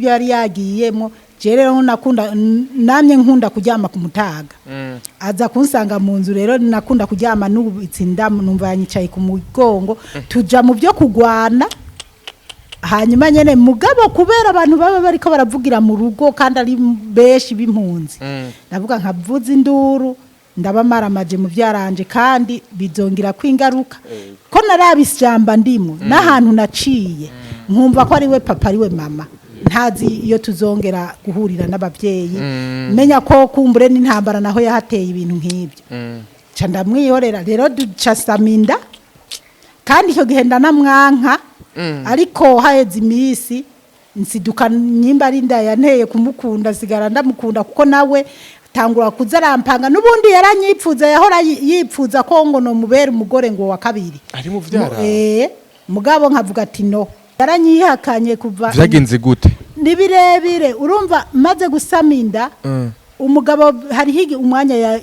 yari yagiyemo je rero nakunda namye nkunda kuryama ku mutaga aza kunsanga mu nzu rero nakunda kuryama n'ubitsinda numva yanyicaye ku mugongo tuja mu byo kugwana hanyuma nyene mugabo kubera abantu baba bariko baravugira mu rugo kandi ari beshi b'impunzi ndavuga nkavuza induru ndabamara amaje mu byaranje kandi bizongira kwingaruka ko narabishyamba ndimo n'ahantu naciye nkumva ko ari we papa ari we mama ntazi iyo tuzongera guhurira n'abavyeyi menya ko kumbure n'intambara naho yahateye ibintu nk'ibyo ca ndamwihorera rero ducasaminda kandi icyo gihe ndanamwanka ariko haheze imisi nsiduka nyimba ari nda yanteye kumukunda sigara ndamukunda kuko nawe tangura kuzarampanga nubundi yaranyipfuza yahora yipfuza ko ngo no mubera umugore ngo wa kabiri ari mu vyara mugabo nkavuga ati no yaranyihakanye kuva vyagenze gute ni birebire urumva maze gusaminda umugabo hari higi umwanya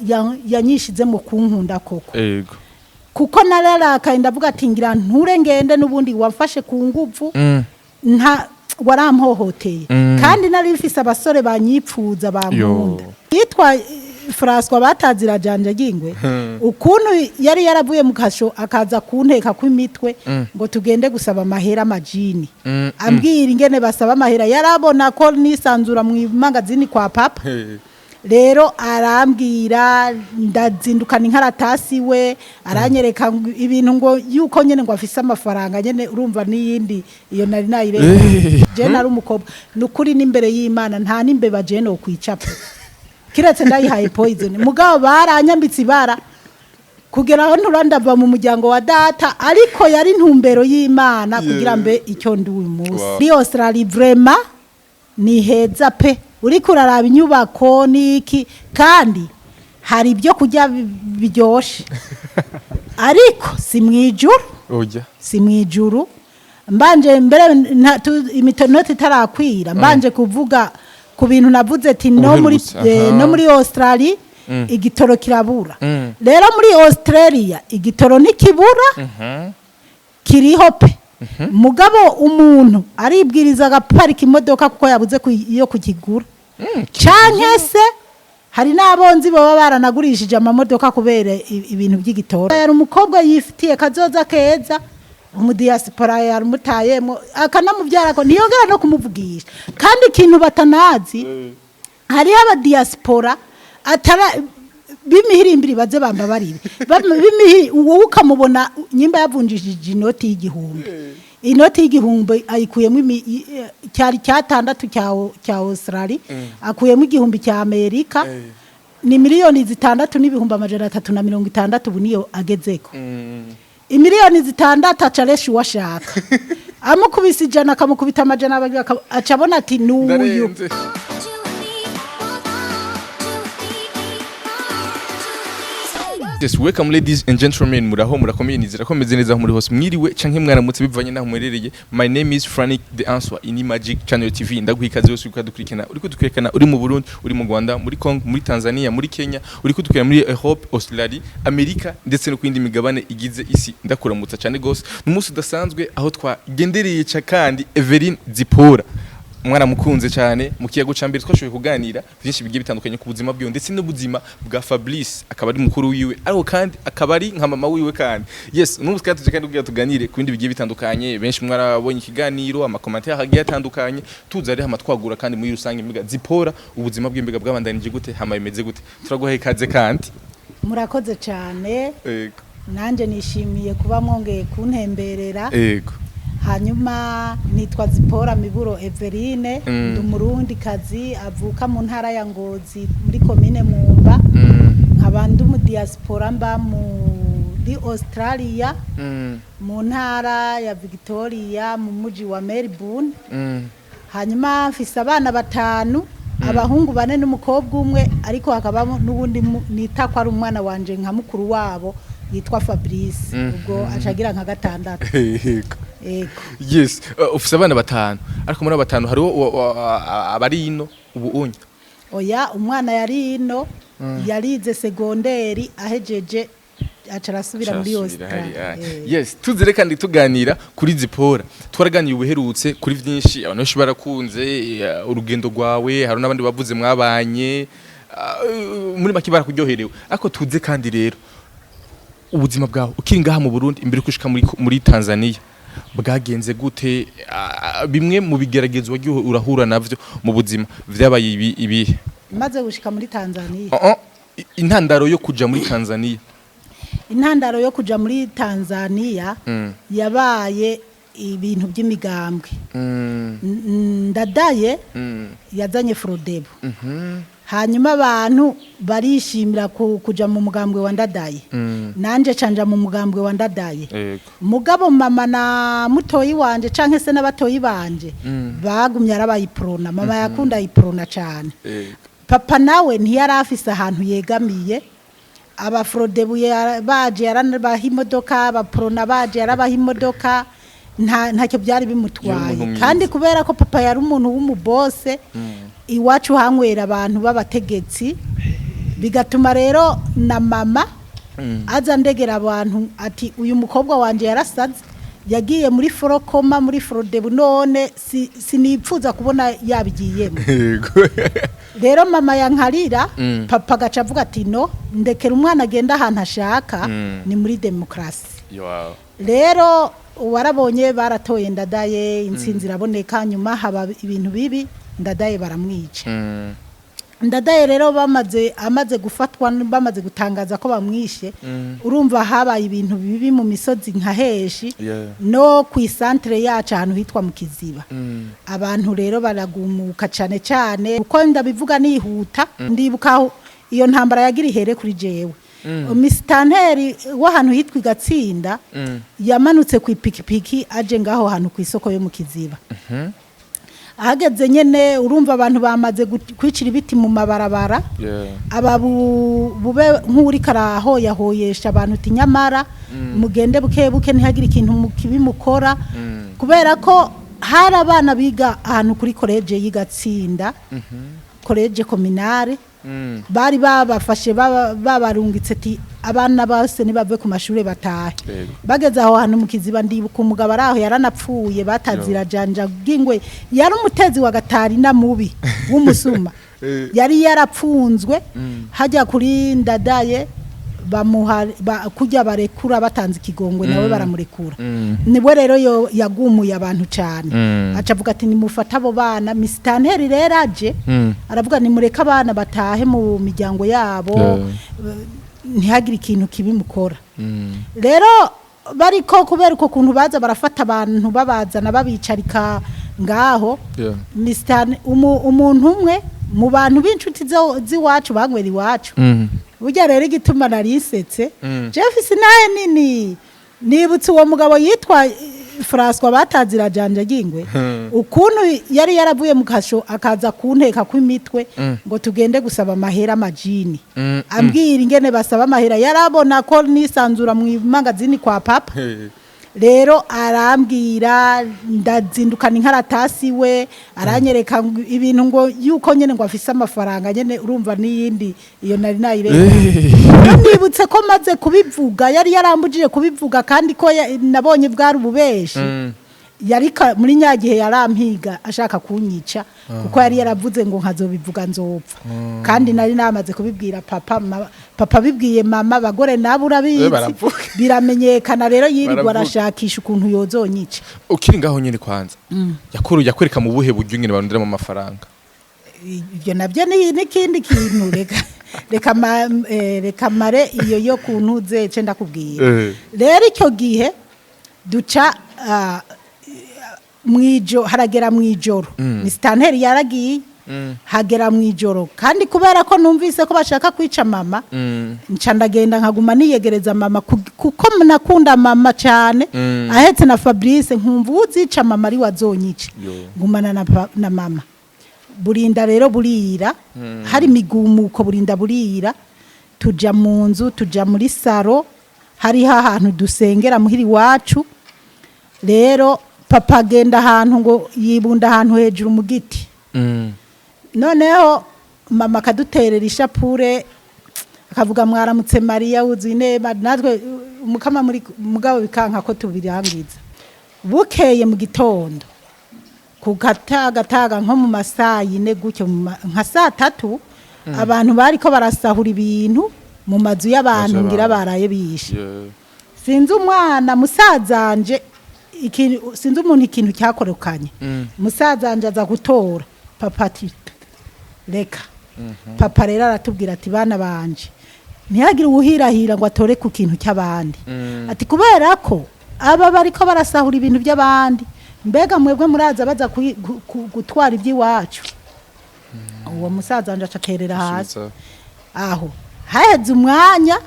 yanyishize mu kunkunda koko yego kuko nararakaye ndavuga ati ngira nture ngende nubundi wamfashe ku nguvu nta waramhohoteye kandi nari mfise abasore banyipfuza bankunda yitwa François batazira janje gingwe ukuntu yari yaravuye mu kasho akaza kunteka kw'imitwe ngo tugende gusaba amahera majini ambwira ingene basaba amahera yarabona ko nisanzura mu magazini kwa papa rero arambwira ndazindukana inkaratasi we aranyereka ibintu ngo yuko nyene ngo afise amafaranga nyene urumva niyindi iyo nari nayireka je nari umukobwa nukuri n'imbere y'Imana nta nimbeba je no kwicapa kiretse ndayihaye poison mugabo baranyambitse ibara kugira aho nturandava mu muryango wa data ariko yari ntumbero y'Imana kugira mbe icyo ndi uyu munsi ni Australia vraiment ni heza pe uri kuraraba inyubako niki kandi hari ibyo kujya biryoshe ariko si mwijuru oja si mwijuru mbanje mbere imitonoti tarakwira mbanje kuvuga ku bintu navuze ati no muri Australia igitoro kirabura rero muri Australia igitoro ntikibura kiriho pe mugabo umuntu aribwiriza agaparika imodoka kuko yabuze iyo kukigura canke se hari n'abonzi baba baranagurishije amamodoka kubera ibintu by'igitoro yari umukobwa yifitiye kazoza keza umudiaspora yarumutayemo akanamuvyara ko niyongera no kumuvugisha kandi ikintu batanazi hari abadiaspora atara bimihirimbiri baze bamba barire bimihi wowe ukamubona nyimba yavunjishije inoti y'igihumbi inoti y'igihumbi ayikuyemo cyari cyatandatu cya Australia akuyemo igihumbi cya Amerika ni miliyoni 6 n'ibihumbi 360 buniyo agezeko imiliyoni 6 acareshi washaka amukubise ijana akamukubita amajana acabona ati nuyu Yes, welcome ladies and gentlemen muraho murakomeye nizira ko meze neza muri hose mwiriwe canke mwaramutse bivanye naho mwerereye. My name is Frank the Answer in Magic Channel TV ndaguhikaze yose uko dukurikana uriko dukurikana uri mu Burundi uri mu Rwanda muri Congo muri Tanzania muri Kenya uriko dukurikana muri Europe Australia America ndetse no kwindi migabane igize isi ndakuramutsa cyane gose n'umunsi udasanzwe aho twagendereye kandi Evelyn Zipora mwana mukunze cyane mu kiyago cambere twashoboye kuganira byinshi bigiye bitandukanye ku buzima bwiwe ndetse n'ubuzima bwa Fabrice akaba ari mukuru wiwe ariko kandi akaba ari nka mama wiwe kandi yes n'ubu twatuje kandi kugira tuganire ku bindi bigiye bitandukanye benshi mwarabonye ikiganiro amakommentaire hagiye atandukanye tuza ari hamatwagura kandi muri rusange imbiga Zipora ubuzima bw'imbiga bwabandanije gute hama bimeze gute turaguhaye kaze kandi murakoze cyane yego nanje nishimiye kuba mwongeye kuntemberera yego hanyuma nitwa Zipora Miburo Eveline ndi umurundi kazi avuka mu ntara ya Ngozi muri commune Mumba nkabandi mu diaspora mba muri Australia mu ntara ya Victoria mu muji wa Melbourne hanyuma mfise abana 5 abahungu 4 n'umukobwa umwe ariko hakabamo n'ubundi nitakwa ari umwana wanje nka mukuru wabo yitwa Fabrice ubwo acagira nka 6 yes ufise abana 5 ariko muri 5 hariho abari ino ubu unya oya umwana yari ino yarize segonderi ahejeje acarasubira muri Australia. Yes, tuzere kandi tuganira kuri Zipora. Twaraganiye ubuherutse kuri vyinshi abantu benshi barakunze urugendo rwawe, hari n'abandi bavuze mwabanye muri make barakuryoherewe. Ariko tuze kandi rero ubuzima bwawe ukiri ngaha mu Burundi imbere kushika muri Tanzania bwagenze gute? Bimwe mu bigeragezo wagiye urahura navyo mu buzima vyabaye ibihe maze gushika muri Tanzania? Intandaro yo kuja muri Tanzania, intandaro yo kuja muri Tanzania yabaye ibintu by'imigambwe. Ndadaye yazanye Frodebo, hanyuma abantu barishimira kuja mu mugambwe wa Ndadaye, nanje canja mu mugambwe wa Ndadaye. Mugabo mama na mutoyi wanje canke se n'abatoyi banje bagumye arabayiprona. Mama yakunda iprona cyane. Papa nawe ntiyari afise ahantu yegamiye. Abafrodebu baje yaranabaha imodoka, abaprona baje yarabaha imodoka, ntacyo byari bimutwaye. Kandi kubera ko papa yari umuntu w'umubose, iwacu hanywera abantu b'abategetsi, bigatuma rero na mama aza ndegera abantu ati uyu mukobwa wanje yarasaze, yagiye muri Forokoma muri Frodebu, none sinipfuza kubona yabigiyemo. Rero mama yankarira, papa gaca avuga ati no, ndekera umwana agenda ahantu ashaka, ni muri demokrasi. Rero warabonye baratoye Ndadaye, intsinzi iraboneka, nyuma haba ibintu bibi, Ndadaye baramwica. Ndadaye rero amaze gufatwa, bamaze gutangaza ko bamwishe, urumva habaye ibintu bibi mu misozi nka Heshi no ku isantre yacu ahantu hitwa mu Kiziba. Abantu rero baragumuka cyane cyane, uko ndabivuga nihuta, ndibuka iyo ntambara yagira ihere kuri jewe. Mistanteri w'ahantu hitwa Igatsinda yamanutse ku ipikipiki aje ngaho hantu ku isoko yo mu Kiziba. Ahageze nyene urumva abantu bamaze kwicira ibiti mu mabarabara, bube nk'uri karaho yahoyesha abantu uti nyamara mugende buke buke ntihagire ikintu kibimukora, kubera ko hari abana biga ahantu kuri college y'Igatsinda, college communale, bari babafashe babarungitse ati abana bose nibave ku mashure batahe. Bageze aho hantu mu Kiziba, ndibuka umugabo araho yaranapfuye, batazira janja bwingwe, yari umutezi wa gatari na mubi w'umusuma. Yari yarapfunzwe, hajya kuri Ndadaye bamuha kujya barekura, batanze ikigongwe nawe baramurekura. Nibwo rero yagumuye abantu cyane, acavuga ati nimufata abo bana. Mistanteri rero aje aravuga nimureka abana batahe mu miryango yabo, ntihagire ikintu kibimukora. Rero bariko kubera uko kuntu baza barafata abantu babazana babicarika ngaho, umuntu umwe mu bantu b'inshuti z'iwacu banywera iwacu, burya rero igituma narisetse, Jefferson naye nini nibutse uwo mugabo yitwa François batazira janja gingwe, ukuntu yari yaravuye mu kasho akaza kunteka kw'imitwe ngo tugende gusaba amahera amajini, ambwira ingene basaba amahera, yarabona ko nisanzura mu magazini kwa papa. Rero arambwira, ndazindukana inkaratasi we, aranyereka ibintu ngo yuko nyene ngo afise amafaranga nyene, urumva niyindi iyo nari nayireka. Nibutse ko maze kubivuga, yari yarambujije kubivuga, kandi ko nabonye bwari ububeshi. Yari muri nyagihe yarampiga ashaka kunyica, kuko yari yaravuze ngo nkazobivuga nzopfa. Kandi nari namaze kubibwira papa bibwiye mama, bagore nabo urabizi biramenyekana. Rero yirirwa arashakisha ukuntu yozonyica. Ukiri ngaho nyene kwanza yakwereka mu buhe buryo nyene barondera mu mafaranga? Ibyo nabyo ni ikindi kintu, reka mare iyo yo kuntu zece ndakubwira. Rero icyo gihe duca haragera mwijoro, Mistanteri yaragiye, hagera mwijoro, kandi kubera ko numvise ko bashaka kwica mama, nca ndagenda nkaguma niyegereza mama, kuko nakunda mama cyane. Ahetse na Fabrice nkumva uzica mama ari wazonyica, ngumana na mama. Burinda rero burira, hari migumuko, burinda burira, tuja mu nzu, tuja muri saro, hari ahantu dusengera muhiri wacu. Rero papa agenda ahantu ngo yibunda ahantu hejuru mu giti, noneho mama akaduterera ishapure akavuga mwaramutse Mariya wuzuye inema natwe umukama muri mugabo bikanka ko tubirangiza bukeye mu gitondo kugataga nko mu masaha yine gutyo nka saa 3 abantu bariko barasahura ibintu mu mazu y'abantu ngira baraye bishe sinzi umwana musazanje sinzi umuntu ikintu cyakorokanye musazanje aza gutora papa ati reka papa rero aratubwira ati bana banje ntihagire ubuhirahira ngo atore ku kintu cy'abandi ati kubera ko aba bariko barasahura ibintu by'abandi mbega mwebwe muraza baza gutwara iby'iwacu uwo musaza nje acaterera hasi aho haheze umwanya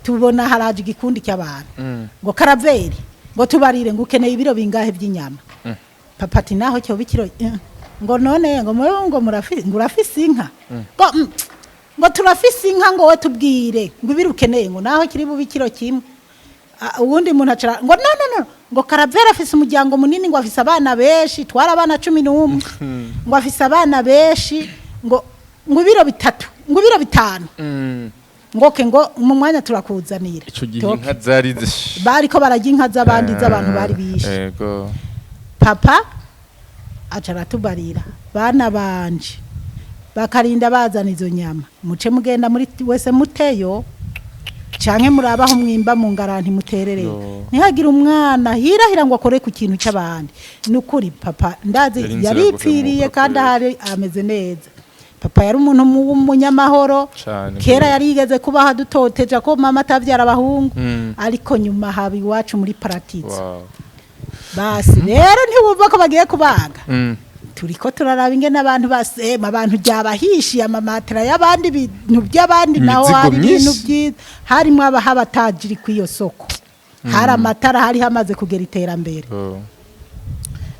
tubona haraje igikundi cy'abantu ngo karaveri ngo tubarire ngo ukeneye ibiro bingahe by'inyama papa ati naho cyo bikiro ngo none ngo murafise inka ngo turafise inka ngo we tubwire ngo ibiro ukeneye ngo naho kiri bu bikiro kimwe uwundi muntu acara ngo no ngo karavera afise umuryango munini ngo afise abana benshi twara abana 11 ngo afise abana benshi ngo ibiro bitatu ngo ibiro bitanu ngoke ngo mu mwanya turakuzanira ico gihe inka zari bariko barajya inka z'abandi z'abantu bari bishe yego papa acara tubarira bana banje bakarinda bazana izo nyama muce mugenda muri wese muteyo canke murabaho mwimba mu ngaranti muterere ntihagira umwana hirahira ngo akore ku kintu cy'abandi nukuri papa ndazi yaripfiriye kandi ahari ameze neza papa yari umuntu w'umunyamahoro kera yarigeze kubaha dutoteje ko mama atavyara abahungu ariko nyuma haba iwacu muri paratitse basi rero ntiwumva ko bagiye kubaga turiko turaraba ingene abantu basema abantu byabahishiye amamatera y'abandi bintu by'abandi naho hari ibintu byiza harimo abahabatajiri kw'iyo soko hari amatara hari hamaze kugera iterambere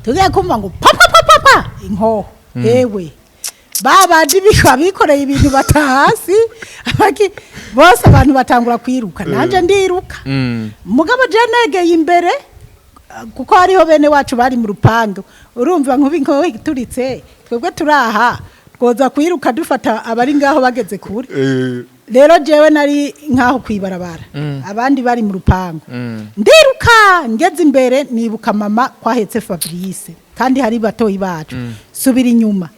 tugiye kumva ngo papa inkoho ewe babandi bikoreye ibintu batahasi bose abantu batangura kwiruka nanje ndiruka mugabo je negeye imbere kuko hariho bene wacu bari mu rupango urumva nk'ubinko turitse twebwe turaha twoza kwiruka dufata abari ngaho bageze kure rero jewe nari nkaho kwibarabara abandi bari mu rupango ndiruka ngeze imbere nibuka mama kwahetse Fabrice kandi hari batoyi bacu subira inyuma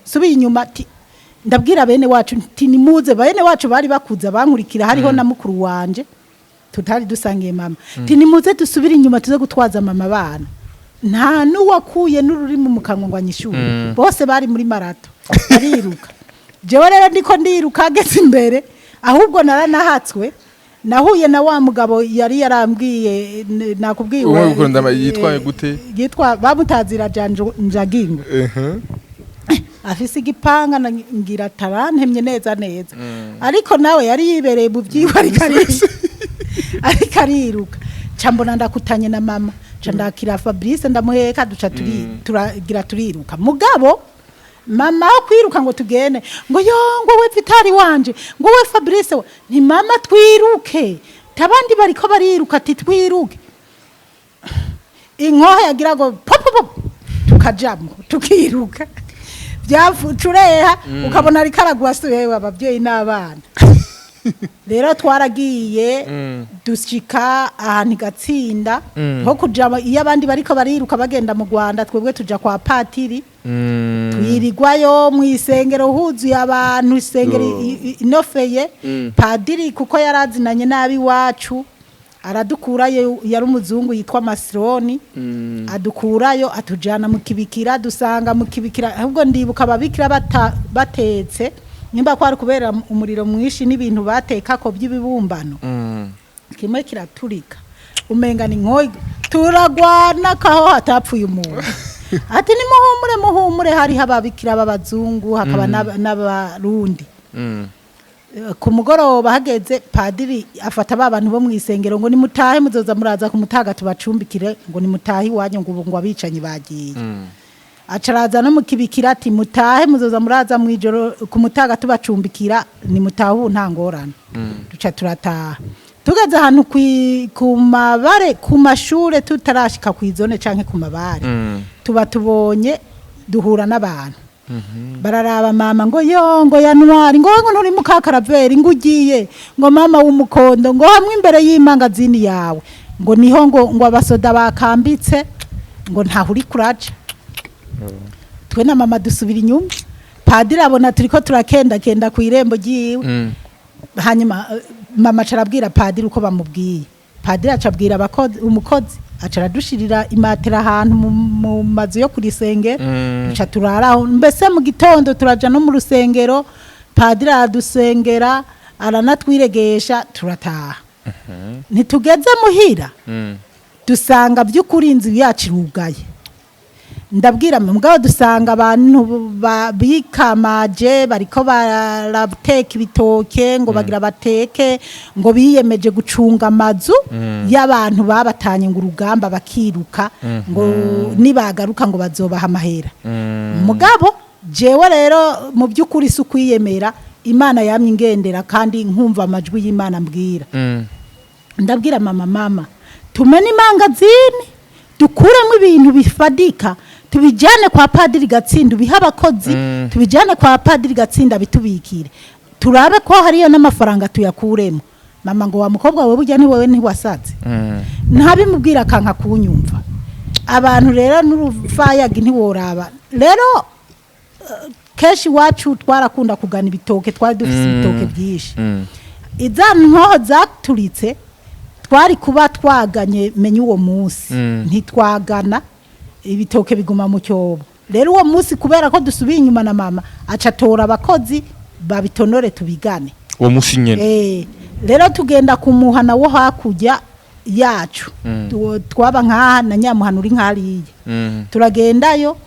ndabwira bene wacu nimuze bene wacu bari bakuza bankurikira hariho na mukuru wanje tutari dusangiye mama nimuze dusubira inyuma tuze gutwaza mama bana nta nuwakuye n'ururimi mu kanwa ngo anyishure bose bari muri marato ariruka jewe rero ndiko ndiruka ageze imbere ahubwo naranahatswe nahuye na wa mugabo yari yarambwiye nakubwiye yitwaye gute yitwa bamutazira Njagingo afise igipanga ngira tarantemye neza ariko nawe yari yibereye mu byiwa ariko ariruka cambona ndakutanye na mama ndakira Fabrice ndamuheka duca turiruka mugabo mama aho kwiruka ngo tugene ngo we Vitali wanje ngo we Fabrice ni mama twiruke tabandi bariko bariruka ati twiruke inkoho yagira ngo pop tukajamwo tukiruka byafucureha ukabona ari karagwa suyewe abavyeyi n'abana rero twaragiye dushika ahantu gatsinda ho kujama iyo abandi bariko bariruka bagenda mu Rwanda twebwe tuja kwa patiri twirigwayo mu isengero huzuye abantu isengero inofeye padiri kuko yarazinanye nabi wacu aradukurayo yari umuzungu yitwa Masironi adukurayo atujana mu kibikira dusanga mu kibikira ahubwo ndibuka ababikira batetse nimba kwari kubera umuriro mwishi n'ibintu bateka ko by'ibibumbano kimwe kiraturika umenga ni nkoyi turagwana kaho hatapfuye umuntu ati ni muhumure hari hababikira babazungu hakaba n'abarundi ku mugoroba hageze padiri afata babantu bo mu isengero ngo nimutahe muzoza muraza kumutaga tubacumbikire ngo nimutahe iwanyu ngo abicanyi bagiye acaraza no mukibikira ati mutahe muzoza muraza mwijoro kumutaga tubacumbikira ni mutahu ntangorana duca turataha tugeze ahantu ku mabare ku mashure tutarashika kwizone canke ku mabare tuba tubonye duhura n'abantu bararaba mama ngo yo ngo yanwari ngo nturi mukakaraveri ngo ugiye ngo mama w'umukondo ngo hamwe imbere y'imangazini yawe ngo niho ngo abasoda bakambitse ngo ntahuri kuraje twe na mama dusubira inyuma padiri abona turiko turakenda ku irembo giwe hanyuma mama carabwira padiri uko bamubwiye padiri acabwira umukozi acaradushirira imatera ahantu mu mazu yo kurisengero duca turaraho mbese mu gitondo turaja no mu rusengero padiri aradusengera aranatwiregesha turataha ntitugeze muhira dusanga by'ukuri inzu yacu irugaye ndabwira mugabo dusanga abantu bikamaje bariko barateka ibitoke ngo bagira bateke ngo biyemeje gucunga amazu y'abantu babatanye ngo urugamba bakiruka ngo nibagaruka ngo bazobaha amahera mugabo jewe rero mu by'ukuri si ukwiyemera Imana yamye ingendera kandi nkumva amajwi y'Imana mbwira ndabwira mama tumene imangazini dukuremo ibintu bifadika tubijyane kwa padiri Gatsinda biha abakozi tubijyane kwa padiri Gatsinda bitubikire turabe ko hariyo n'amafaranga tuyakuremo mama ngo wa mukobwa we burya ni wowe ntiwasatse ntabimubwira kanka kunyumva abantu rero n'urufayagi ntiworaba rero keshi wacu twarakunda kugana ibitoke twari dufite ibitoke byinshi izana nkoho zaturitse twari kuba twaganye menye uwo munsi ntitwagana ibitoke biguma mu cyobo rero uwo munsi kubera ko dusubiye inyuma na mama acatora abakozi babitonore tubigane uwo munsi nyene rero tugenda kumuhana wo hakujya yacu twaba nkaha na Nyamuhana uri nkariye turagendayo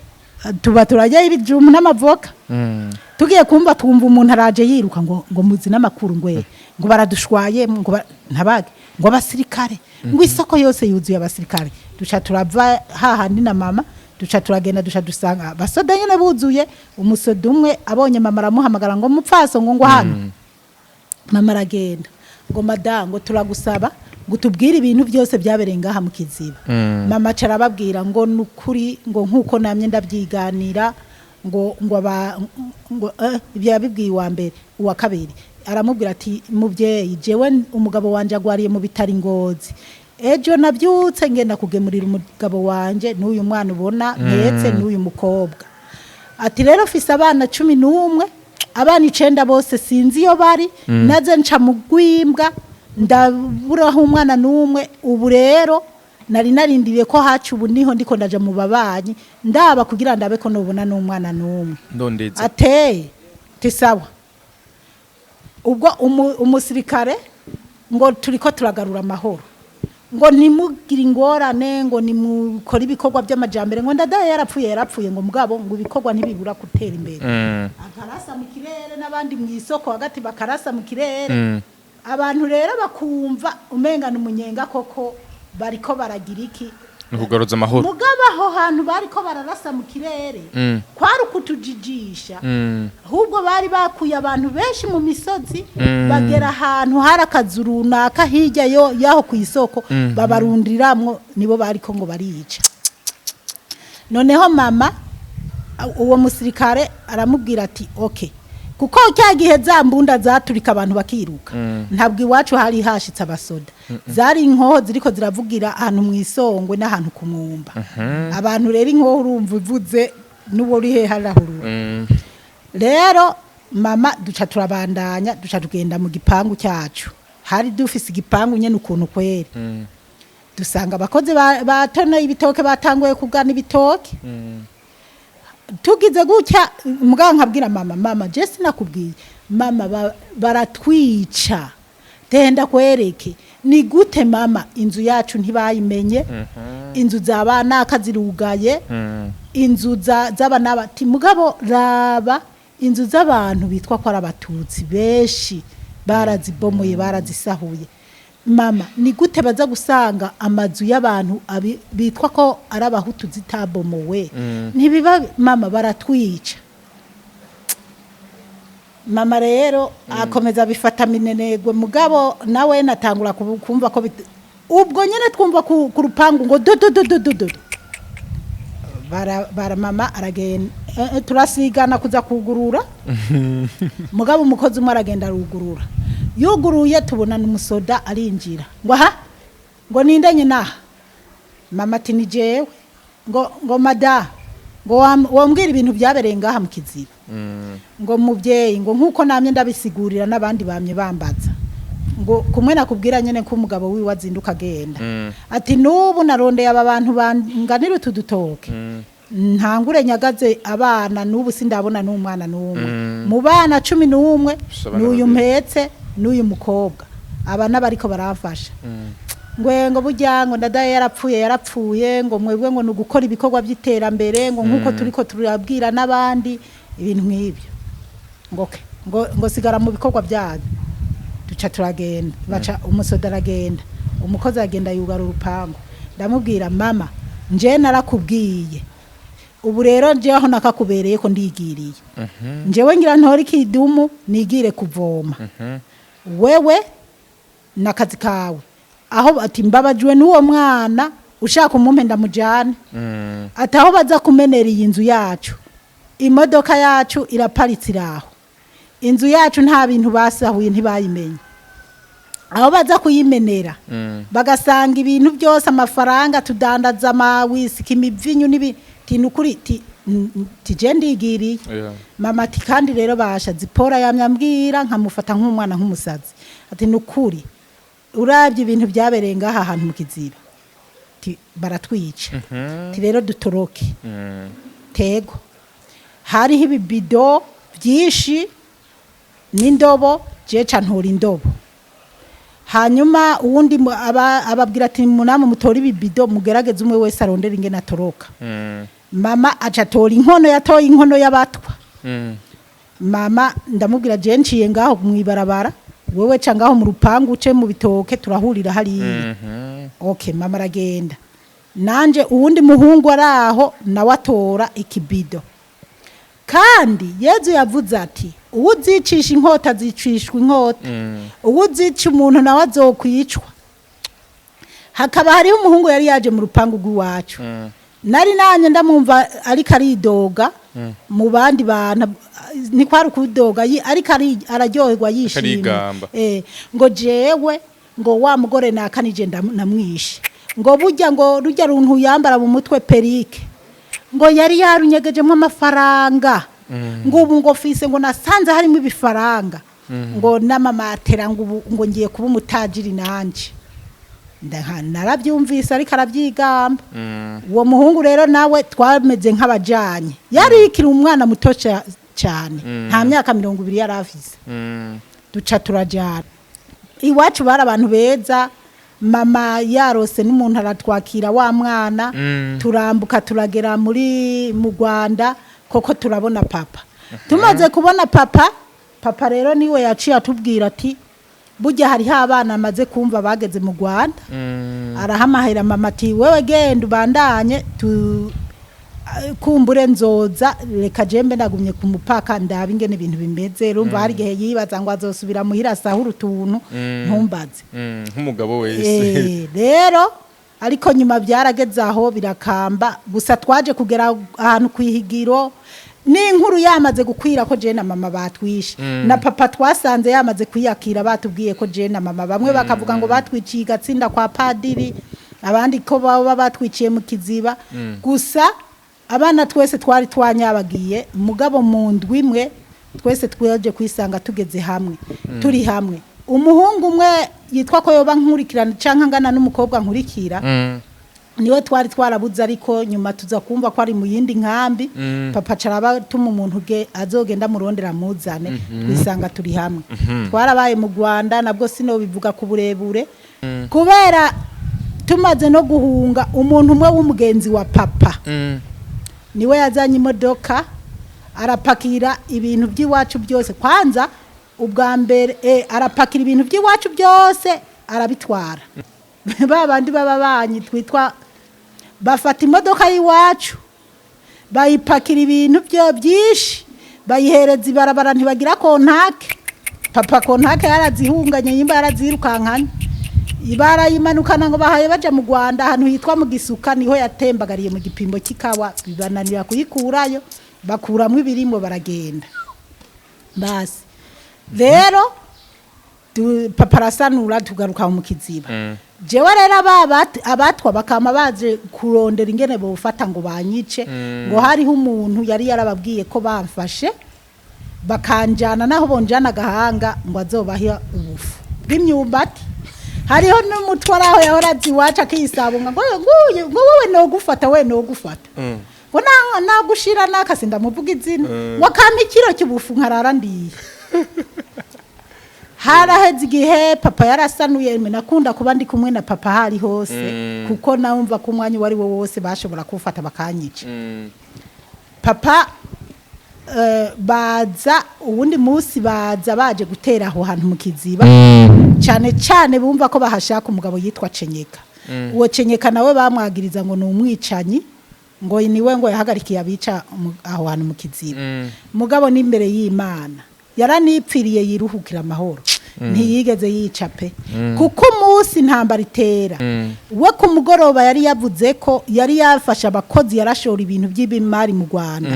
tuba turajya ibijumbu n'amavoka tugiye kumva twumva umuntu araje yiruka ngo muzi n'amakuru ngo baradushwaye ngo ntabage ngo abasirikare ngo isoko yose yuzuye abasirikare duca turava hahandi na mama duca turagenda duca dusanga basoda nyene buzuye umusoda umwe abonye mama aramuhamagara ngo mupfaso ngo hano mama aragenda ngo madango turagusaba ngo tubwire ibintu byose byabereye ngaha mu Kiziba mama carababwira ngo nukuri ngo nkuko namye ndabyiganira ngo byabibwiye wa mbere uwa kabiri aramubwira ati mubyeyi jewe umugabo wanje agwariye mu bitari Ngozi ejo nabyutse ngenda kugemurira umugabo wanje n'uyu mwana ubona mpetse n'uyu mukobwa ati rero fise abana 11 abana 9 bose sinzi iyo bari naze nca mu Rwimbwa ndaburaho umwana n'umwe ubu rero nari narindiriye ko hacu ubu niho ndiko ndaje mu babanyi ndaba kugira ndabe ko nobona n'umwana n'umwe ndondeze ate tisawa ubwo umusirikare ngo turiko turagarura amahoro ngo nimugire ingorane ngo nimukora ibikorwa by'amajambere ngo ndadaye yarapfuye ngo mugabo ngo ibikorwa ntibibura gutera imbere akarasa mu kirere n'abandi mu isoko hagati bakarasa mu kirere abantu rero bakumva umengana umunyenga koko bariko baragira iki nukugaruza amahoro mugabo aho hantu bariko bararasa mu kirere kwari ukutujijisha ahubwo bari bakuye abantu benshi mu misozi bagera ahantu hari akazu runaka hirya yaho ku isoko babarundiramwo nibo bariko ngo barica noneho mama uwo musirikare aramubwira ati okay kuko cya gihe za mbunda zaturika abantu bakiruka ntabwo iwacu hari hashitse abasoda zari inkoho ziriko ziravugira ahantu mu isongwe n'ahantu ku mwumba abantu rero inkoho urumva ivuze n'uwo uri he harahurura rero mama duca turabandanya duca tugenda mu gipangu cyacu hari dufise igipangu nyene ukuntu kwere dusanga abakozi batona ibitoke batanguye kugana ibitoke tugize gutya muganga nkabwira mama je sinakubwiye mama baratwica tenda kwereke ni gute mama inzu yacu ntibayimenye inzu z'abana akazirugaye inzu z'abana bati mugabo raba inzu z'abantu bitwa ko ari abatutsi benshi barazibomoye barazisahuye mama ni gute baza gusanga amazu y'abantu bitwa ko ari abahutu zitabomowe ntibiba mama baratwica mama rero akomeza bifata minenegwe mugabo nawe natangura kumva ko ubwo nyene twumva ku rupangu ngo do bara mama aragenda turasigana kuza kugurura mugabo umukozi umwe aragenda arugurura yuguruye tubona n'umusoda arinjira ngo aha ngo ninde nyina mama ati ni jewe ngo mada ngo wambwira ibintu byabereye ngaha mu Kiziba ngo muvyeyi ngo nkuko namye ndabisigurira n'abandi bamye bambaza ngo kumwe nakubwira nyene ko umugabo wiwe azinduka agenda ati nubu narondeye aba bantu banganira utudutoke ntangure nyagaze abana nubu sindabona n'umwana n'umwe mu bana 11 n'uyu mpetse n'uyu mukobwa abana bariko barafasha ngo buryango ndadaye yarapfuye ngo mwebwe ngo nugukora ibikorwa by'iterambere ngo nkuko turiko turabwira n'abandi ibintu nk'ibyo ngo sigara mu bikorwa byanyu duca turagenda baca umusoda aragenda umukozi agenda yugara urupango ndamubwira mama nje narakubwiye ubu rero nje aho nakakubereye ko ndigiriye njewe ngira ntori kidumu nigire kuvoma wewe nakazi kawe aho ati mbabajwe n'uwo mwana ushaka umumpenda mujane ataho baza kumenera iyi nzu yacu imodoka yacu iraparitse iraho inzu yacu nta bintu basahuye ntibayimenye aho baza kuyimenera bagasanga ibintu byose amafaranga tudandaza amawisiki imivinyu n'ibinukuri tije ndigiriye mama ati kandi rero basha zipora yamyambwira nkamufata nk'umwana nk'umusazi ati nukuri urabye ibintu byabereye ngaha ahantu mu Kiziba baratwica rero dutoroke tego hariho ibibido byinshi n'indobo jeca ntura indobo hanyuma uwundi ababwira ati munama mutora ibibido mugerageze umwe wese arondera ingene atoroka mama acatora inkono yatoye inkono y'abatwa mama ndamubwira je nciye ngaho mwibarabara wewe ca ngaho mu rupangu uce mu bitoke turahurira hariya okay mama aragenda nanje uwundi muhungu araho nawe atora ikibido kandi Yezu yavuze ati uwuzicisha inkota zicishwa inkota uwuzica umuntu nawe azokwicwa hakaba hariho umuhungu yari yaje mu rupangu rw'iwacu nari nanye ndamumva ariko aridoga mu bandi bana ni kwari kudoga ariko araryoherwa yishimye ngo jewe ngo wa mugore nakanije namwishe ngo burya ngo rujya runtu yambara mu mutwe perike ngo yari yarunyegejemo amafaranga ngo ubu ngo fise ngo nasanze harimo ibifaranga ngo n'amamatera ngo ngiye kuba umutajiri nanje narabyumvise ariko arabyigamba uwo muhungu rero nawe twameze nk'abajanye yarikira umwana muto cyane nta myaka 20 yari afise duca turajana iwacu bari abantu beza mama yarose n'umuntu aratwakira wa mwana turambuka turagera mu Rwanda koko turabona papa tumaze kubona papa rero niwe yaciye atubwira ati burya hariho abana amaze kumva bageze mu Rwanda arahamahera mama ati wewe genda ubandanye kumbure nzoza reka jembe ndagumye ku mupaka ndaba ingene ibintu bimeze rumva hari gihe yibaza ngo azosubira muhira sahura utuntu ntumbaze nk'umugabo wese rero ariko nyuma byarageze aho birakamba gusa twaje kugera ahantu kwihigiro n'inkuru yamaze gukwira ko je na mama batwishe na papa twasanze yamaze kwiyakira batubwiye ko je na mama bamwe bakavuga ngo batwiciye gatsinda kwa padiri abandi ko baba batwiciye mu Kiziba gusa abana twese twari twanyabagiye mugabo mu ndwi imwe twese twaje kwisanga tugeze hamwe turi hamwe umuhungu umwe yitwa ko yoba nkurikirana canka ngana n'umukobwa nkurikira niwe twari twarabuze ariko nyuma tuza kumva ko ari mu yindi nkambi papa caraba tuma umuntu azogenda murondera muzane twisanga turi hamwe twarabaye mu Rwanda nabwo sino bivuga ku burebure kubera tumaze no guhunga umuntu umwe w'umugenzi wa papa niwe yazanye imodoka arapakira ibintu by'iwacu byose kwanza ubwa mbere arapakira ibintu by'iwacu byose arabitwara babandi bababanyi twitwa bafata imodoka y'iwacu bayipakira ibintu byo byinshi bayihereza ibarabara ntibagira kontake papa kontake yarazihunganye yimba yarazirukankana ibara yimanukana ngo bahaye baje mu Rwanda ahantu hitwa mu Gisuka niho yatembagariye mu gipimbo kikawa bibananira kuyikurayo bakuramwo ibirimo baragenda basi rero papa arasanura tugaruka mu kiziba jewe rero abatwa bakama baje kurondera ingene bofata ngo banyice ngo hariho umuntu yari yarababwiye ko bamfashe bakanjana naho bonjana gahanga ngo azobaha ubufu bw'imyumbati hariho n'umutwaraho yahora aziwaca akisabunga ngo wowe nogufata we nogufata ngo nagushira nakasi ndamuvuga izina wakampa ikiro cy'ubufu nkarara ndiye haraheze igihe papa yarasanuye nakunda kuba ndi kumwe na papa hari hose kuko nawumva ko umwanya wari wo wose bashobora kufata bakanyica papa baza ubundi munsi baza baje gutera aho hantu mu kiziba cyane cyane bumva ko bahashaka umugabo yitwa Cenyeka uwo Cenyeka nawe bamwagiriza ngo ni umwicanyi ngo niwe ngo yahagarikiye abica aho hantu mu kiziba mugabo n'imbere y'Imana yaranipfiriye yiruhukira amahoro ntiyigeze yica pe kuko umunsi ntambara itera we ku mugoroba yari yavuze ko yari yafasha abakozi yarashora ibintu by'ibimari mu Rwanda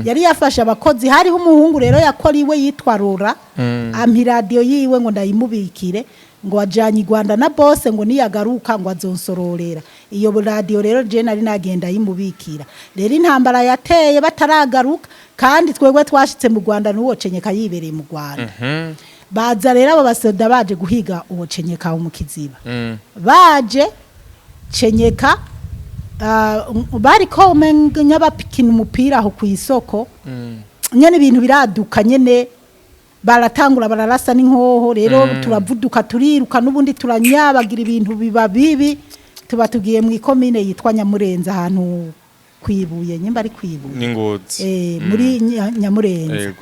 yari yafasha abakozi hariho umuhungu rero yakoriwe yitwa Rora ampi radio yiwe ngo ndayimubikire ngo wajanye Rwanda na bose ngo niyagaruka ngo azonsororera iyo radio rero je nari nagenda yimubikira rero intambara yateye bataragaruka kandi twebwe twashitse mu Rwanda n'uwo Cenyeka yibereye mu Rwanda baza rero abo basoda baje guhiga uwo Cenyeka mu kiziba baje Cenyeka bari ko umenya bapikina umupira aho ku isoko nyene ibintu biraduka nyene baratangura bararasa n'inkoho rero turavuduka turiruka n'ubundi turanyabagira ibintu biba bibi tuba tugiye mu ikomine yitwa Nyamurenza ahantu kwibuye nyimba ari kwibuye n'Ingozi muri Nyamurenza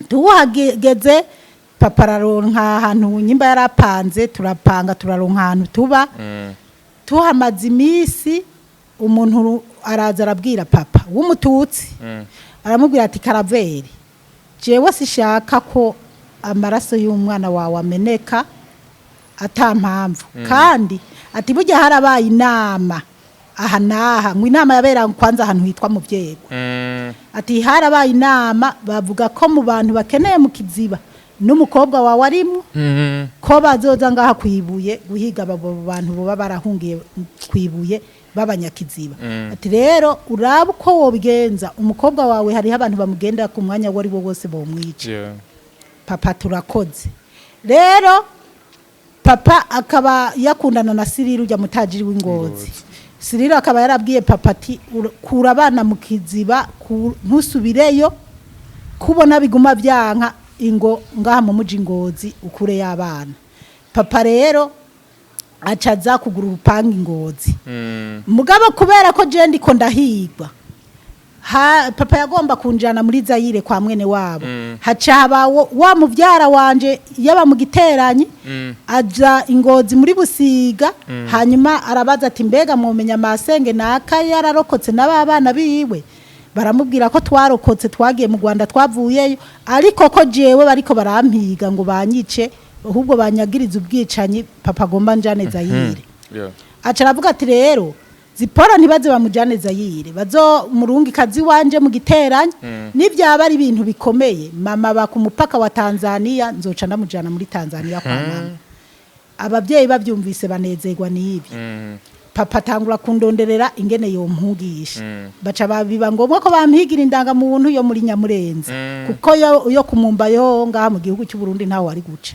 tuhageze papa raronka ahantu nyimba yarapanze turapanga turaronka ahantu tuba tuhamaze imisi umuntu araza arabwira papa w'umututsi aramubwira ati Karaveri jewe sishaka ko amaraso y'umwana wawe ameneka atampamvu kandi ati burya harabaye inama aha naha ngo inama yabera kwanza ahantu hitwa mu Vyego ati harabaye inama bavuga ko mu bantu bakeneye mu kiziba n'umukobwa wawe arimo ko bazoza ngaha kwibuye guhiga abo bantu bo barahungiye kwibuye babanyakiziba ati rero uraba uko wobigenza umukobwa wawe hari abantu bamugenda ku mwanya wari wo wose bomwica papa turakoze rero papa akaba yakundana na Siriro ujya mutajiri w'Ingozi Siriro akaba yarabwiye papa ati kura abana mu kiziba ntusubireyo kubona biguma byanka ingo ngaha mu muji Ngozi ukure y'abana papa rero acaza kugura urupanga Ingozi mugabo kubera ko je ndiko ndahigwa papa yagomba kunjana muri Zaire kwa mwene wabo haca haba wa muvyara wanje yaba mu giteranyi aja Ingozi muri Busiga hanyuma arabaza ati mbega mwomenya masenge naka yararokotse n'abana biwe baramubwira ko twarokotse twagiye mu Rwanda twavuyeyo ariko ko jewe bariko barampiga ngo banyice ahubwo banyagiriza ubwicanyi papa gomba njane Zaire aca aravuga ati rero Zipora ntibaze bamujane Zaire bazo murungi kazi wanje mu giteranyi n'ivyaba ari ibintu bikomeye mama ba ku mupaka wa Tanzania nzoca ndamujana muri Tanzania kwa mama abavyeyi bavyumvise banezerwa n'ibi papa tangura kundonderera ingene yo mpugisha baca babiba ngombwa ko bampigira indanga mu buntu yo muri Nyamurenza kuko yo kumumba yo ngaha mu gihugu cy'u Burundi ntaho wari guca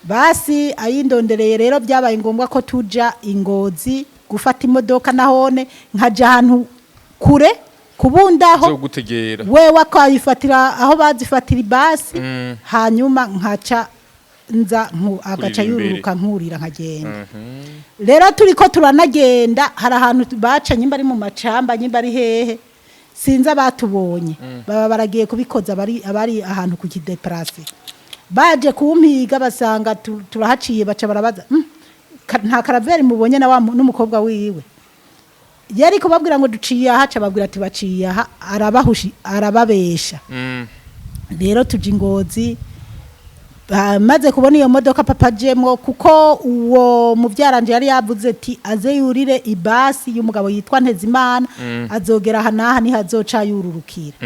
basi ayindondereye rero byabaye ngombwa ko tuja Ingozi gufata imodoka nahone nkaja ahantu kure kubundaho zo gutegera wewe akayifatira aho bazifatira basi hanyuma nkaca nza agaca yururuka nkurira nkagenda rero turiko turanagenda hari ahantu baca nyimba ari mu macamba nyimba ari hehe sinza batubonye baba baragiye kubikoza abari ahantu ku kideplace baje kumpiga basanga turahaciye baca barabaza nta Karaveri mubonye na n'umukobwa wiwe yari kubabwira ngo duciye aha aca babwira ati baciye aha arababesha rero tuje Ingozi maze kubona iyo modoka papa jemo kuko uwo muvyaranje yari yavuze ati aze yurire ibasi y'umugabo yitwa Ntezimana azogera hanaha ni hazoca yururukira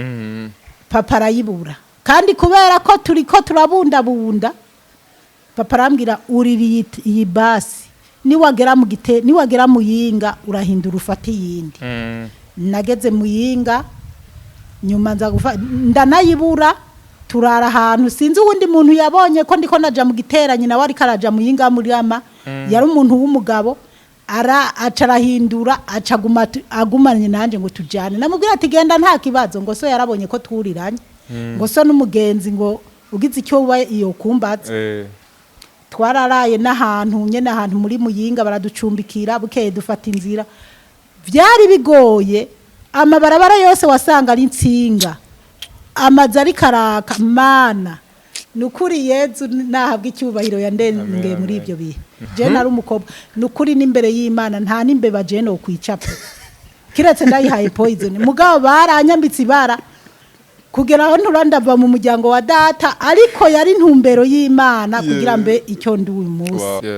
papa arayibura kandi kubera ko turiko turabundabunda papa arambwira uriri iyi basi niwagera mu yinga urahindura ufata yindi nageze mu yinga nyuma ndanayibura turara ahantu sinzi uwundi muntu yabonye ko ndiko naja mu giteranye nawe ari karaja mu yinga muri ama yari umuntu w'umugabo acarahindura agumanye nanje ngo tujane namubwira ati genda nta kibazo ngo so yarabonye ko turiranye ngo so n'umugenzi ngo ugize icyo uba iyo kumbaza twararaye n'ahantu nyene ahantu muri muyinga baraducumbikira bukeye dufata inzira vyari bigoye amabarabara yose wasanga ari insinga amazi ari karaka mana nukuri Yezu nahabwa icyubahiro yandenge muri ibyo bihe je nari umukobwa nukuri n'imbere y'Imana nta nimbeba je no kwicapa kiretse ndayihaye poison mugabo baranyambitse ibara kugera aho nturandava mu muryango wa data ariko yari ntumbero y'Imana kugira mbe icyo ndi uyu munsi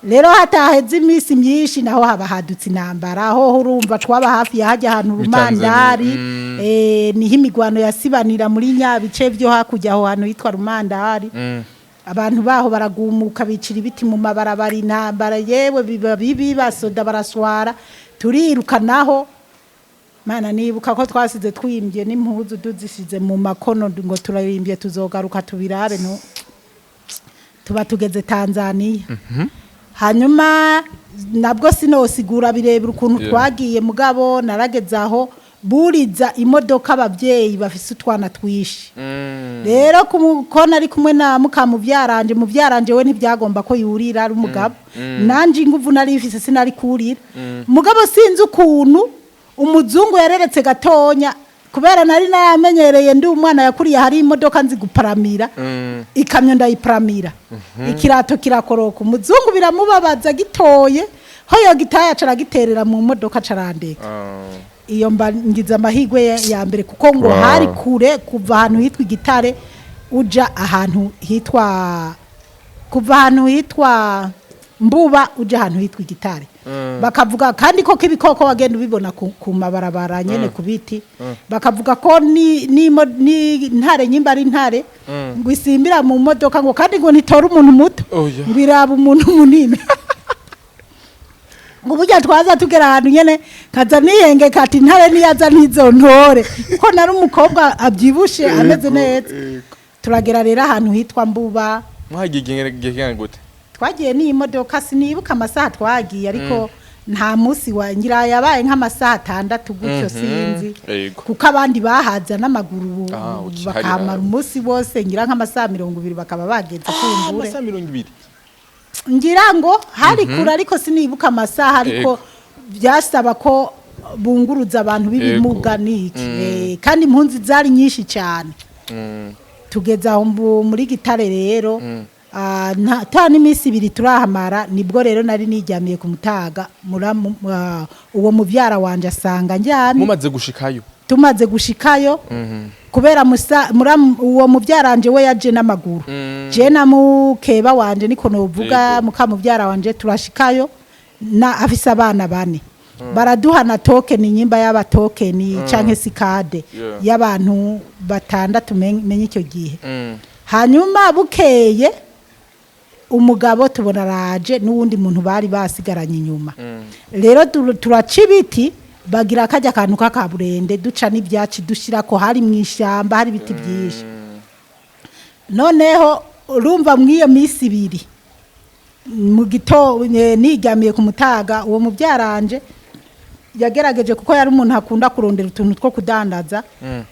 rero hataheze imisi myinshi naho haba hadutse intambara aho urumva twaba hafi ya hajya ahantu Rumandari niho imigwano yasibanira muri Nyabice byo hakujya aho hantu hitwa Rumandari abantu baho baragumuka bicira ibiti mu mabarabara intambara yewe biba bibi basoda baraswara turiruka naho mana nibuka ko twasize twimbye n'impuzu duzishize mu makono ngo turarimbye tuzogaruka tubirabe no tuba tugeze Tanzania hanyuma nabwo sinosigura birebera ukuntu twagiye mugabo narageze aho buriza imodoka abavyeyi bafise utwana twishi rero kumukona ari kumwe na muvyaranje we ntibyagomba ko yurira ari umugabo nanje inguvu nari ifise sinari kurira mugabo sinzi ukuntu umuzungu yareretse gatonya kubera nari naramenyereye ndi umwana yakuriye hari imodoka nzi guparamira ikamyo ndayiparamira ikirato kirakoroka umuzungu biramubabaza gitoye ho yo gitaya acaragiterera mu modoka carandeka iyo ngize amahigwe ya mbere kuko ngo hari kure kuva ahantu hitwa Igitare uja ahantu hitwa Mbuba uja ahantu hitwa Igitare bakavuga kandi ko kibikoko wagenda ubibona ku mabarabara nyene ku biti bakavuga ko ni ntare nyimba ari ntare ngo isimbira mu modoka ngo kandi ngo nitora umuntu muto ngwiraba umuntu munini ngo burya twaza tugera ahantu nyene kaza niyenge kati ntare niyaza ntizontore ko nari umukobwa abyibushe ameze neza turagera rero ahantu hitwa Mbuba mwagiye gute twagiye ni imodoka sinibuka amasaha twagiye ariko nta musi wangira yabaye nk'amasaha 6 gutyo sinzi kuko abandi bahaza n'amaguru bakamara umusi bose ngira nk'amasaha 20 bakaba bageze kumbure amasaha 20 ngira ngo hari kure ariko sinibuka amasaha ariko byasaba ko bunguruza abantu b'ibimuga niki kandi impunzi zari nyinshi cyane tugeza aho muri Gitare rero nta n'imisi 2 turahamara nibwo rero nari nijyamiye ku Mutaga uwo muvyara wanje asanga njyamye mumaze gushikayo tumaze gushikayo kubera uwo muvyaranje we yaje n'amaguru je na mukeba wanje niko novuga mukamuvyara wanje turashikayo na afise abana 4 baraduhana token nyimba y'aba token canke sikade y'abantu 6 menye icyo gihe hanyuma bukeye umugabo tubona raje n'uwundi muntu bari basigaranye inyuma rero turaca ibiti bagira kajya akantu k'akaburende duca n'ibyaci dushira ko hari mu ishyamba hari ibiti byinshi noneho urumva mw'iyo minsi 2 mu gito nijyamiye ku Mutaga uwo mubyaranje yagerageje kuko yari umuntu akunda kurondera utuntu two kudandaza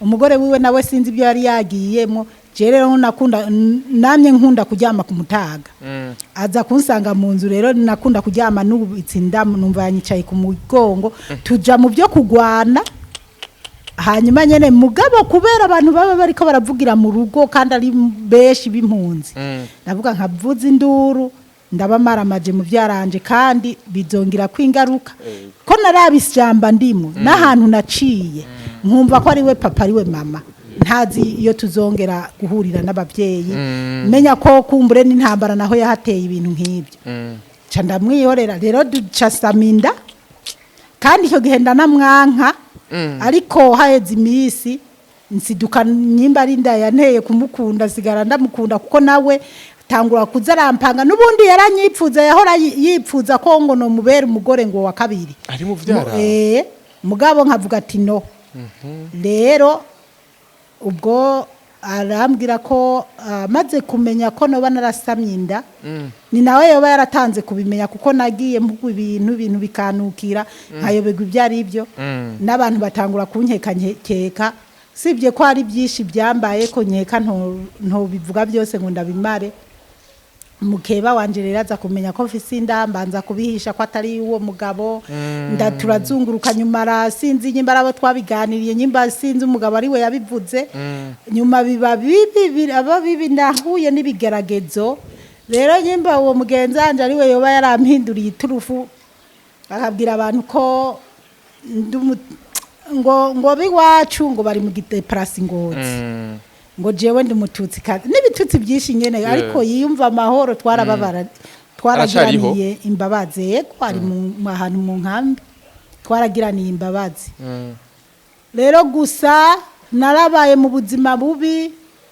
umugore wiwe nawe sinzi ibyo yari yagiyemo rero nakunda namye nkunda kuryama ku Mutaga aza kunsanga mu nzu rero nakunda kuryama n'ubitsinda numva yanyicaye ku mugongo tuja mu byo kugwana hanyuma nyene mugabo kubera abantu baba bariko baravugira mu rugo kandi ari beshi b'impunzi ndavuga nkavuza induru ndabamaramaje mu vyaranje kandi bizongira kwingaruka ko narabishyamba ndimo n'ahantu naciye nkumva ko ari we papa ari we mama ntazi iyo tuzongera guhurira n'abavyeyi menya ko kumbure n'intambara naho yahateye ibintu nk'ibyo ca ndamwihorera rero duca saminda kandi icyo gihe ndanamwanka ariko haheze iminsi nsiduka nyimba ari nda yanteye kumukunda sigara ndamukunda kuko nawe tangura kuzarampanga nubundi yaranyipfuza yahora yipfuza ko ngo no mubera umugore ngo wa kabiri ari mu vyara mugabo nkavuga ati no rero ubwo arambwira ko maze kumenya ko noba narasamye inda ni nawe yoba yaratanze kubimenya kuko nagiye mvuga ibintu bikanukira nkayobegwa ibyo ari byo n'abantu batangura kunkeka sibye ko hari byinshi byambaye ko nkeka nto bivuga byose ngo ndabimare mukeba wanje rero aza kumenya ko mfise inda mbanza kubihisha ko atari uwo mugabo turazunguruka nyuma sinzi nyimba abo twabiganiriye nyimba sinzi umugabo ari we yabivuze nyuma biba bibi nahuye n'ibigeragezo rero nyimba uwo mugenzi wanje ari we yoba yarampinduriye iturufu akabwira abantu ko ngo biwacu ngo bari mu gideparasi ngozi ngo jewe ndi mututsi kazi n'ibitutsi byinshi nyene ariko yiyumva amahoro twaragiraniye imbabazi yego ari mu ahantu mu nkambi twaragiraniye imbabazi rero gusa narabaye mu buzima bubi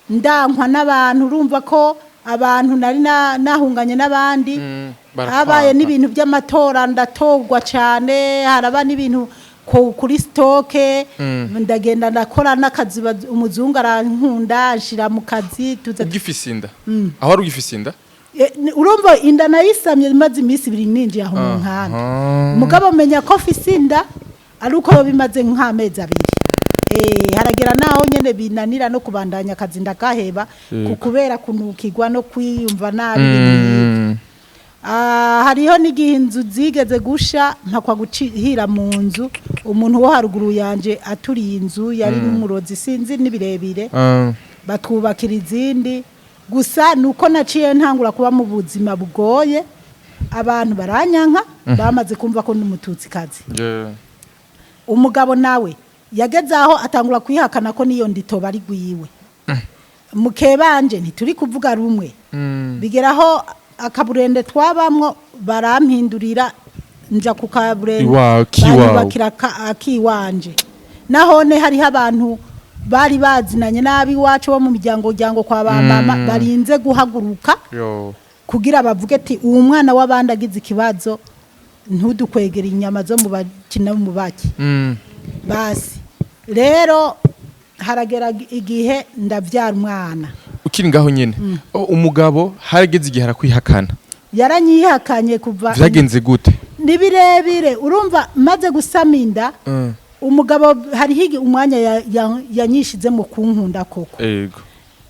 ndankwa n'abantu urumva ko abantu nari nahunganye n'abandi habaye n'ibintu by'amatora ndatogwa cyane haraba n'ibintu kuri stoke ndagenda ndakora n'akazi umuzungu arankunda ashira mu kazi ugifisinda aho ari ugifisinda urumva inda nayisamye maze iminsi 2 ninjiye aho mu nkanda mugabo menya ko fisinda ari uko bimaze nk'amezi 2 haragera naho nyene binanira no kubandanya akazi ndakaheba kukubera kunukirwa no kwiyumva nabi hariho n'igihe inzu zigeze gusha ntakwa guhira mu nzu umuntu wo haruguru yanje aturiye inzu yari n'umurozi sinzi nibirebire batwubakira izindi gusa nuko naciye ntangura kuba mu buzima bugoye abantu baranyanka bamaze kumva ko n'umututsi kazi umugabo nawe yageze aho atangura kwihakana ko niyo ndito bari gwiwe mukebanje ntituri kuvuga rumwe bigeraho akaburende twabamwo barampindurira nja ku kaburende bakira akiwanje nahone hariho abantu bari bazinanye nabi wacu bo mu miryango kwa bamama barinze guhaguruka kugira bavuge ati uwo mwana w'abandi agize ikibazo ntudukwegera inyama zo mu bakina mu baki basi rero haragera igihe ndavyara umwana ukiri ngaho nyene umugabo harageze igihe arakwihakana yaranyihakanye kuva vyagenze gute nibirebire urumva maze gusaminda umugabo hariho umwanya yanyishize mu kunkunda koko yego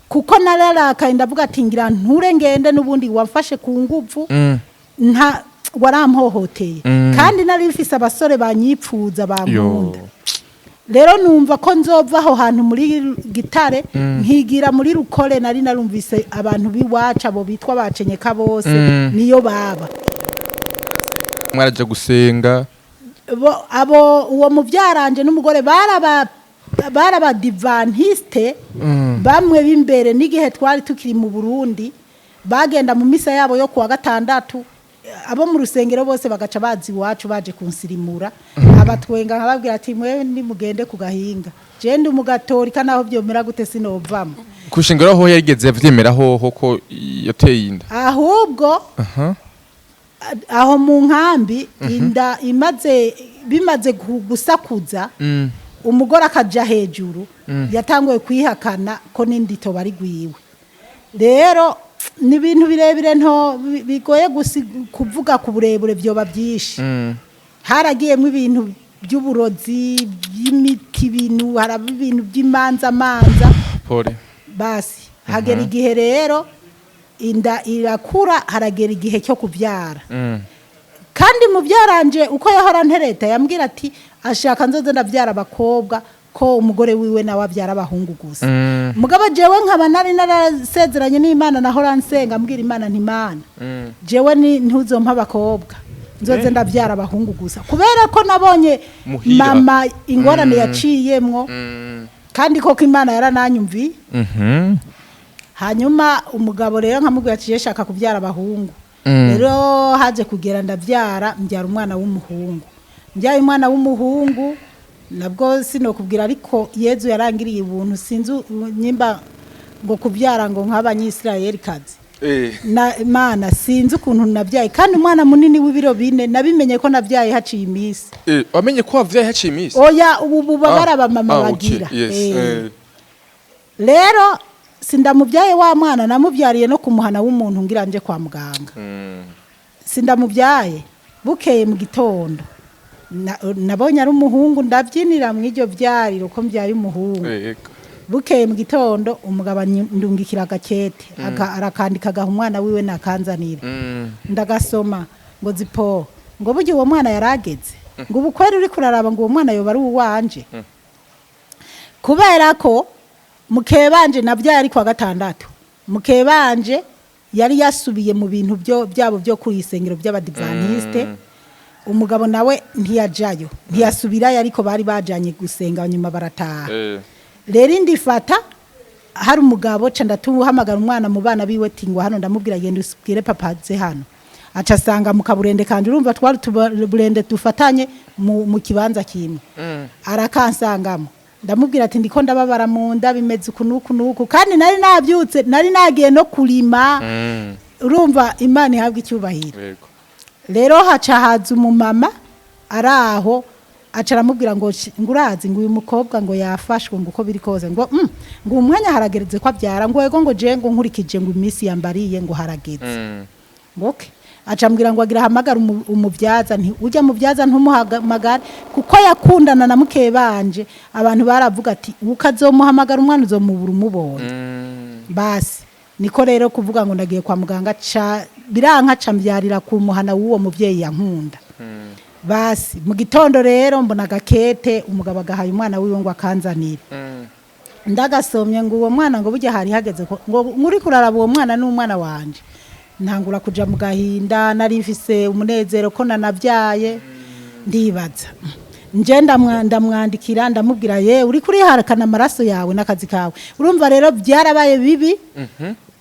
kuko nararakaye ndavuga ati ngira nture ngende nubundi wamfashe ku nguvu nta waramhohoteye kandi nari mfise abasore banyipfuza bankunda rero numva ko nzova aho hantu muri gitare nkigira muri rukore nari narumvise abantu biwaca abo bitwa bacenyeka bose niyo baba mwaraje gusenga abo uwo muvyaranje n'umugore baraba divantiste bamwe b'imbere n'igihe twari tukiri mu Burundi bagenda mu misa yabo yo kuwa gatandatu abo mu rusengero bose bagaca bazi iwacu baje kunsirimura abatwenga nkababwira ati mwe ni mugende ku gahinga je ndi umugatorika naho byomera gute sinovamo kushingiro aho yarigeze yavyemera hoho ko yateye inda ahubwo aho mu nkambi inda bimaze gusakuza umugore akaja hejuru yatanguye kwihakana ko n'indito bari gwiwe rero ni ibintu birebire nto bigoye kuvuga ku burebure byoba byinshi haragiyemo ibintu by'uburozi by'imiti ibintu haraba ibintu by'imanza basi hagera igihe rero inda irakura haragera igihe cyo kubyara kandi mu byaranje uko yahora ntereta yambwira ati ashaka nzoze ndabyara abakobwa ko umugore wiwe nawe abyara abahungu gusa mugabo jewe nkaba nari narasezeranye n'Imana nahora nsenga mbwira Imana ntimana jewe ntuzompa abakobwa nzoze ndabyara abahungu gusa kubera ko nabonye mama ingorane yaciyemwo kandi koko Imana yarananyumvi. Hanyuma umugabo rero nkamubwira ati yeshaka kubyara abahungu. Rero haje kugera ndabyara mbyara umwana w'umuhungu. Mbyaye umwana w'umuhungu nabwo sinokubwira ariko Yezu yarangiriye ubuntu sinzi nyimba ngo kubyara ngo nk'abanyisirayeli kazi. Na Imana sinzi ukuntu nabyaye kandi umwana munini w'ibiro 4 nabimenye ko nabyaye haciye imisi. Wamenye ko wavyaye haciye imisi? Oya ubu babara abamama bagira. Rero sindamubyaye wa mwana namubyariye no kumuhana w'umuntu ngira nje kwa muganga. Sindamubyaye bukeye mu gitondo nabonye ari umuhungu ndabyinira mu iryo byariro ko mbyaye umuhungu. Bukeye mu gitondo umugabo ndungikira agakete arakandikaga umwana wiwe nakanzanira. Ndagasoma ngo zipo ngo buryo uwo mwana yarageze ngo ubukwere uri kuraraba ngo uwo mwana yoba ari uwanje. Kubera ko mukebanje nabyaye ari kwa gatandatu. Mukebanje yari yasubiye mu bintu byabo byo kuyisengero by'abadivantiste. Umugabo nawe ntiyajayo ntiyasubirayo ariko bari bajanye gusenga nyuma barataha. Rero ndifata hari umugabo ca ndatuhamagara umwana mu bana biwe tingwa hano ndamubwira genda usubwire papa ze hano. Aca sanga mu kaburende kanje urumva twari tuburende dufatanye mu kibanza kimwe. Arakansangamo ndamubwira ati ndiko ndababara mu nda bimeze ukunuku kandi nari nabyutse nari nagiye no kulima. Urumva Imana ihabwa icyubahiro. Rero haca haza umumama araho acaramubwira ngo ngurazi ngo uyu mukobwa ngo yafashwe ngo uko biri koze ngo umwanya haragereze ko abyara ngo ego ngo je ngo nkurikije ngo imisi yambariye ngo harageze. Okay. Acambwira ngo agira hamagara umubyaza nti ujya mubyaza ntumuhamagara kuko yakundana na mukebanje abantu baravuga ati ukazomuhamagara umwana uzomubura umubonye. Basi niko rero kuvuga ngo ndagiye kwa muganga biranka cambyarira ku muhana w'uwo muvyeyi yankunda. Basi mu gitondo rero mbona gakete umugabo agahaye umwana wiwe ngo akanzanire. Ndagasomye ngo uwo mwana ngo burya hari hageze ngo muri kuraraba uwo mwana n'umwana wanje. Ntangura kuja mu gahinda nari mfise umunezero ko nanabyaye ndibaza. Nje ndamwandikira ndamubwira ye uri kuri harakana amaraso yawe nakazi kawe. Urumva rero byarabaye bibi.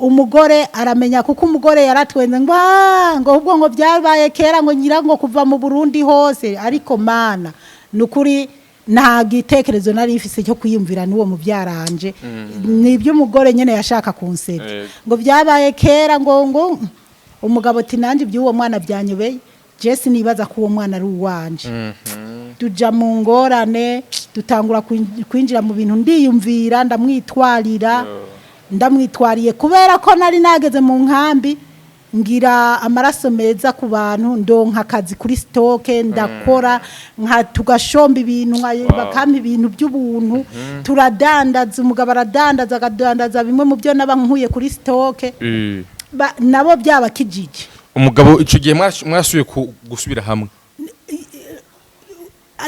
Umugore aramenya kuko umugore yaratwenze ngo ubwo ngo byabaye kera ngo nyira ngo kuva mu Burundi hose ariko mana nukuri nta gitekerezo nari ifise cyo kwiyumvira n'uwo mubyaranje. Nibyo umugore nyene yashaka kunseta ngo byabaye kera ngo umugabo ati nanje by'uwo mwana byanyobeye Jesse nibaza ko uwo mwana ari uwanje. Tuja mu ngorane dutangura kwinjira mu bintu ndiyumvira ndamwitwariye kubera ko nari nageze mu nkambi ngira amaraso meza ku bantu ndonka akazi kuri stoke ndakora tugashomba ibintu bakama ibintu by'ubuntu turadandaza umugabo aradandaza agadandaza bimwe mu byo nabankuye kuri stoke nabo byaba kijije. Umugabo ico gihe mwasuye gusubira hamwe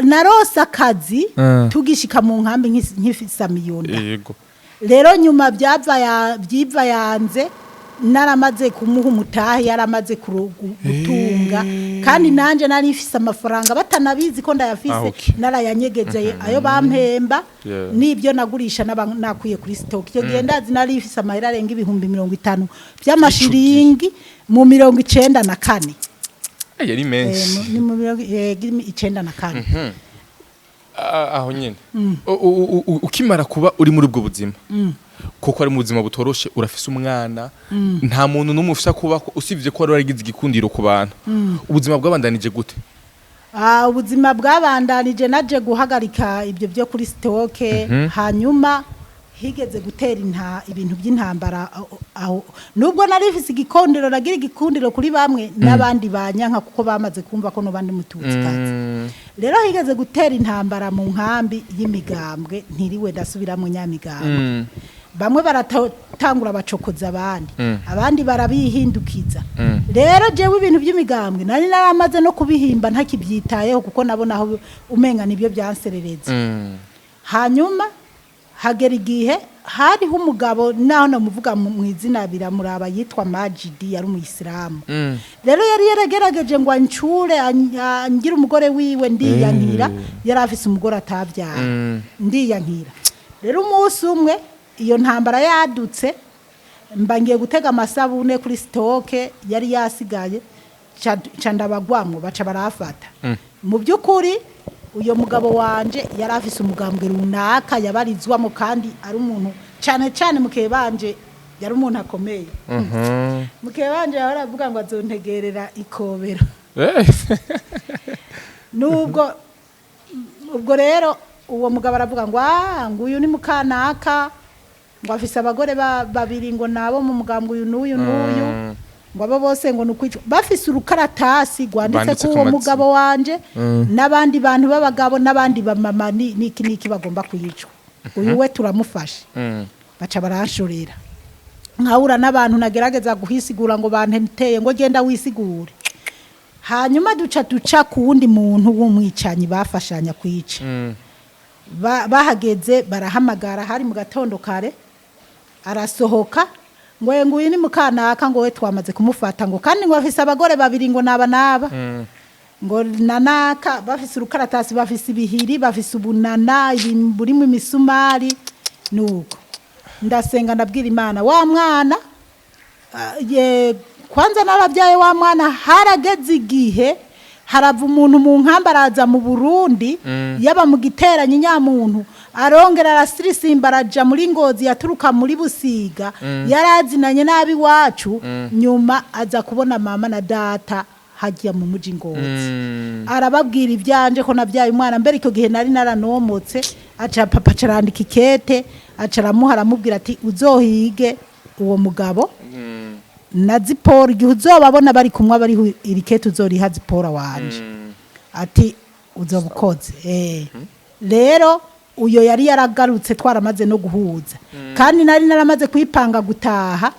narosa akazi tugishika mu nkambi nk'ifisa miliyoni. Yego. Rero nyuma byiva yanze naramaze kumuha umutahe yaramaze gutunga kandi nanje nari ifise amafaranga batanabizi ko ndayafise. Narayanyegeje ayo bampemba nibyo nagurisha nakuye kuri stock. Cyo gihe ndazi nari ifise amahera arenga 50 by'amashiringi mu 94. Yari menshi ni mu 94. Aho nyene ukimara kuba uri muri ubwo buzima kuko ari mu buzima butoroshe urafise umwana nta muntu n'umufisa kuba usivye ko ari warigize igikundiro ku bantu. Ubuzima bwabandanije gute? Ubuzima bwabandanije naje guhagarika ibyo byo kuri stoke. Hanyuma higeze gutera ibintu by'intambara aho nubwo nari ifise igikondero nagira igikundiro kuri bamwe n'abandi banyanka kuko bamaze kumva ko no bandi mututsi kazi. Rero higeze gutera intambara mu nkambi y'imigambwe ntiriwe dasubira mu nyamigambwe. Bamwe baratangura bacokoza abandi barabihindukiza. Rero jewe ibintu by'imigambwe nari naramaze no kubihimba ntakibyitayeho kuko nabona aho umenga nibyo byanserereza. Hanyuma hagera igihe hariho umugabo naho namuvuga mu izina biramuraba yitwa Majidi yari umuyisilamu. Rero yari yaragerageje ngo ancure angira umugore wiwe ndiyankira yari afise umugore atabyara ndiyankira rero umunsi umwe iyo ntambara yadutse mba ngiye gutega amasabune kuri sitoke yari yasigaye ca ndabagwamwo baca barafata mu by'ukuri uyo mugabo wanje yari afise umugambwe runaka yabarizwamo kandi ari umuntu cyane cyane mukeye banje yari umuntu akomeye mukeye banje yaravuga ngo azontegerera ikobero nubwo ubwo rero uwo mugabo aravuga ngo uyu ni mukanaka ngo afise abagore babiri ngo nabo mu mugambwe uyu n'uyu n'uyu ngo abo bose ngo nukwica bafise urukaratasi gwanditse ko uwo mugabo wanje n'abandi bantu b'abagabo n'abandi bamama niki bagomba kuyicwa uyu we turamufashe baca baranshorera nkahura n'abantu nagerageza guhisigura ngo banteye ngo genda wisigure hanyuma duca ku wundi muntu w'umwicanyi bafashanya kwica bahageze barahamagara hari mu gatondo kare arasohoka ngo uyu ni mukanaka ngo we twamaze kumufata ngo kandi ngo bafise abagore babiri ngo naba ngo nanaka bafise urukaratasi bafise ibihiri bafise ubunana burimo imisumari nuko ndasenga ndabwira Imana wa mwana kwanza narabyaye wa mwana harageze igihe harava umuntu mu nkamba araza mu Burundi yaba mu giteranye nyamuntu arongera arasirisimba araja muri Ngozi yaturuka muri Busiga yarazinanye nabi wacu nyuma aza kubona mama na data hagiye mu muji Ngozi arababwira ivyanje ko nabyaye umwana mbere icyo gihe nari naranomotse aca papa carandika ikete aca aramuha aramubwira ati uzohige uwo mugabo na Zipora igihe uzobabona bari kumwe bari irikete uzoriha Zipora wanje ati uzobukoze rero uyo yari yaragarutse twaramaze no guhuza kandi nari naramaze kwipanga gutaha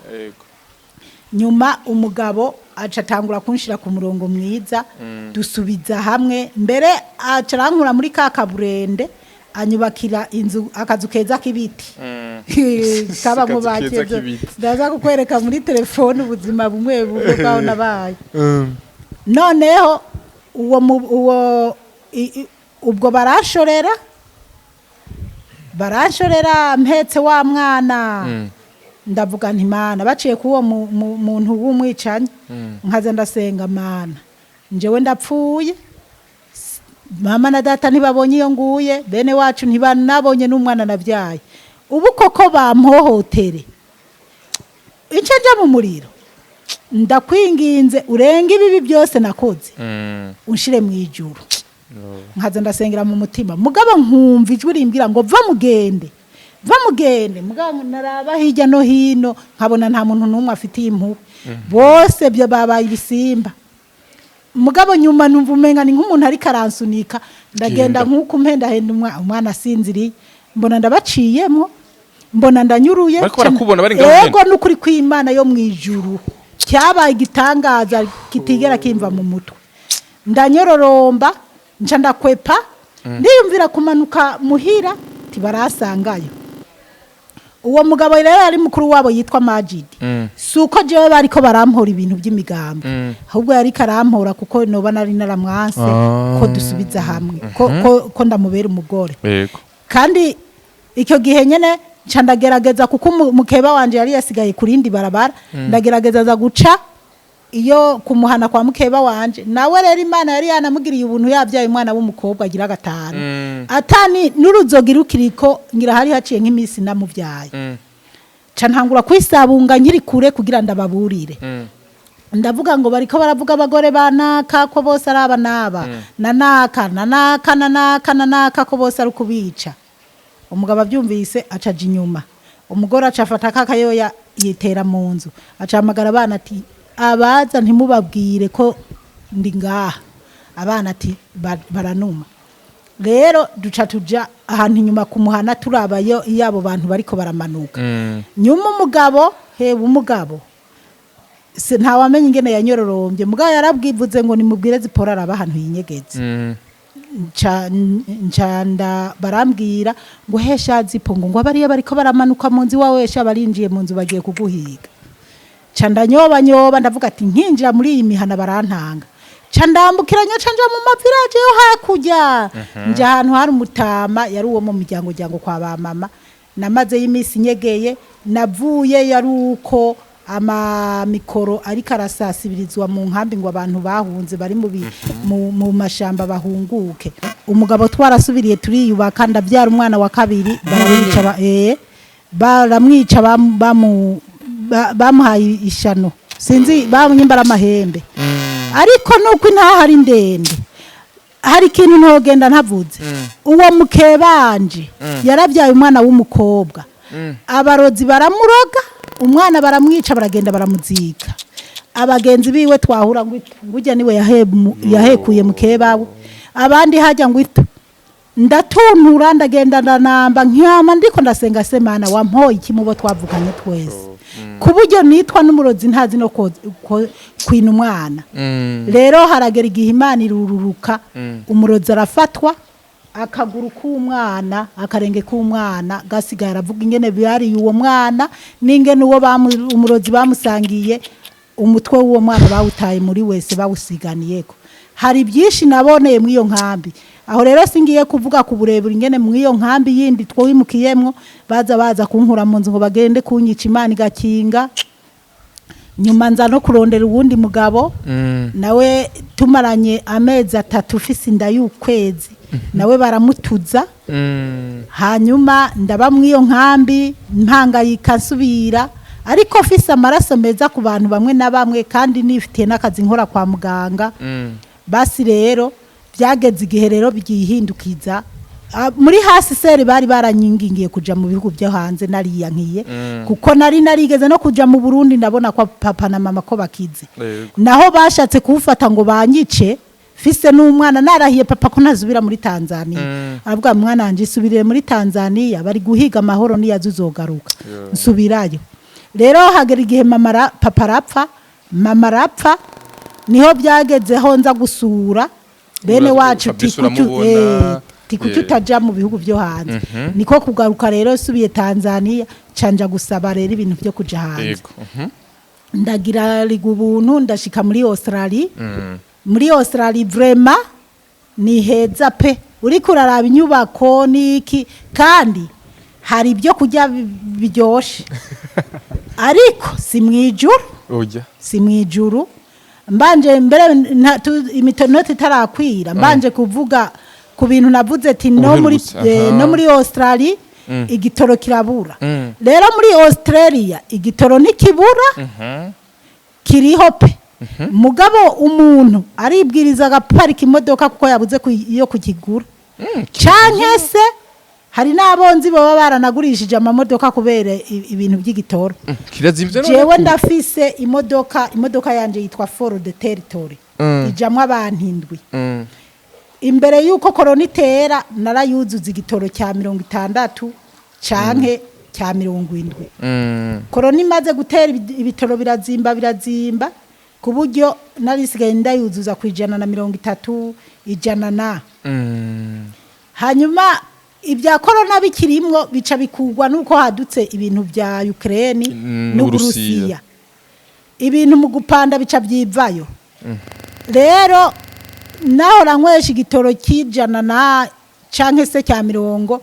nyuma umugabo aca atangura kunshira ku murongo mwiza dusubiza hamwe mbere aca arankura muri ka kaburende anyubakira inzu akazu keza k'ibiti kaba mu bakezo ndaza kukwereka muri telefone ubuzima bumwe bumwe bwaho nabaye noneho ubwo barashorera mpetse wa mwana ndavuga nti Mana baciye ku uwo muntu w'umwicanyi nkaza ndasenga Mana njewe ndapfuye mama na data ntibabonye iyo nguye bene wacu ntibanabonye n'umwana nabyaye ubu koko bampohotere icyo nja mu muriro ndakwinginze urenga ibibi byose nakoze unshire mu ijuru nkaza ndasengera mu mutima mugabo nkumva ijwi rimbwira ngo va mugende mugabo naraba hirya no hino nkabona nta muntu n'umwe afitiye impuhwe bose byo babaye ibisimba mugabo nyuma numva umenga ni nk'umuntu ari karansunika ndagenda nk'uko mpendahenda umwana asinziriye mbona ndabaciyemo mbona ndanyuruye yego n'ukuri kw'Imana yo mu ijuru cyabaye igitangaza kitigera kimva mu mutwe ndanyororomba nca ndakwepa ndiyumvira kumanuka muhira tibarasangayo uwo mugabo rero ari mukuru wabo yitwa Majid suko jewe bariko barampora ibintu by'imigambo ahubwo yari karampora kuko noba nari naramwanse ko dusubiza hamwe ko ndamubera umugore kandi icyo gihe nyene nca ndagerageza kuko mukeba wanje yari yasigaye kurindi barabara ndagerageza za guca iyo kumuhana kwa mukeba wanje nawe rero Imana yari yanamugiriye ubuntu yabyaye umwana w'umukobwa agira gatanu atani n'uruzogi rukiriko ngira hari haciye nk'imisi namuvyaye ca ntangura kwisabunga nkiri kure kugira ndababurire ndavuga ngo bariko baravuga abagore banaka ko bose ari abanaba nanaka ko bose ari kubica umugabo abyumvise acaje inyuma umugore acafata kakayoya yitera mu nzu acahamagara abana ati abaza ntimubabwire ko ndi ngaha abana ati baranuma rero duca tuja ahantu inyuma kumuhana turabayo iyabo bantu bariko baramanuka nyuma umugabo se ntawamenye ingene yanyororombye mugabo yarabwivuze ngo nimubwire Zipora araba ahantu yinyegeze ncanda barambwira ngo hesha Zipo ngo abariya bariko baramanuka mu nzu wawe hesha barinjiye mu nzu bagiye kuguhiga canda nyoba ndavuga ati nkinjira muri iyi mihana barantanga candambukiranya canja mu mavillage yo hakurya nje ahantu hari umutama yari uwo mu miryango kwa ba mama namaze y'imisi nyegeye navuye yari uko mikoro ariko arasasibirizwa mu nkambi ngo abantu bahunze bari mu mashamba bahunguke. Umugabo twarasubiriye turiyubaka ndabyara umwana wa kabiri baramwica bamuhaye ishano sinzi bamwimbara amahembe. Ariko nuko intahari ndende hari ikintu ntogenda ntavuze. Uwo mukebanje yarabyaye umwana w'umukobwa, abarozi baramuroga, umwana baramwica baragenda baramuzika. Abagenzi biwe twahura ngo ujya niwe yahekuye mukebawe, abandi hajya ngo ndatuntura ndagenda ndanamba nkiyama ndiko ndasenga semana wampoye ikimubo twavuganye twese. Kuburyo nitwa n'umurozi ntazi no kwina umwana. Rero haragera igihe Imana irururuka, umurozi arafatwa, akaguru k'umwana akarenge k'umwana gasigaye aravuga ingene bari uwo mwana n'ingene uwo umurozi bamusangiye umutwe w'uwo mwana bawutaye muri wese bawusiganiyeko. Hari byinshi naboneye muri iyo nkambi. Aho rero singiye kuvuga ku burebure ingene muri iyo nkambi yindi twimukiyemwo baza kunkura mu nzu ngo bagende kunyica Imana igakinga. Nyuma nza no kurondera uwundi mugabo nawe tumaranye amezi 3 ufise inda y'ukwezi nawe baramutuza. Hanyuma ndaba muri iyo nkambi mpangayika nsubira, ariko ufise amaraso meza ku bantu bamwe na bamwe kandi nifitiye n'akazi nkora kwa muganga. Basi rero byageze igihe rero bigihindukiza muri hasi seri bari baranyingingiye kuja mu bihugu byo hanze nariyankiye kuko narigeze no kuja mu Burundi ndabona kwa papa na mama ko bakize. Naho bashatse kufata ngo banyice fise n'umwana narahiye papa ko nazubira muri Tanzania. Avuga mwana wanje subirire muri Tanzania bari guhiga amahoro niyazuzogaruka nsubirayo. Rero hagera igihe papa rapfa niho byageze ho nza gusura bene wacu tikutu utaja mu bihugu byo hanze. Niko kugaruka rero subiye Tanzania canja gusaba rero ibintu byo kuja hanze. Ndagira ligubuntu ndashika muri Australia. Muri Australia vraiment ni heza pe, uri kuraraba inyubako niki kandi hari ibyo kujya biryoshe. Ariko si mwijuru mbanje mbere imitonoti tarakwira mbanje kuvuga ku bintu navuze ati no muri Australia igitoro kirabura. Rero muri Australia igitoro nikibura kiriho pe. Mugabo umuntu aribwiriza agaparika imodoka kuko yabuze iyo kukigura. Canke se hari nabonzi baba baranagurishije amamodoka kubera ibintu by'igitoro. Kirazimvye no. Jewe ndafise imodoka yanje yitwa Ford Territory. Ijamwe abantu indwi. Imbere yuko korona itera narayuzuza igitoro cya 60 canke cya 70. Korona imaze gutera ibitoro birazimba kuburyo narisigaye ndayuzuza ku 130 100. Hanyuma ibya korona bikirimwo bica bikugwa nuko hadutse ibintu bya Ukraine n'Uburusiya. Ibintu mu gupanda bica byivayo. Rero naho ranywesha igitoro kijana canke se cya 70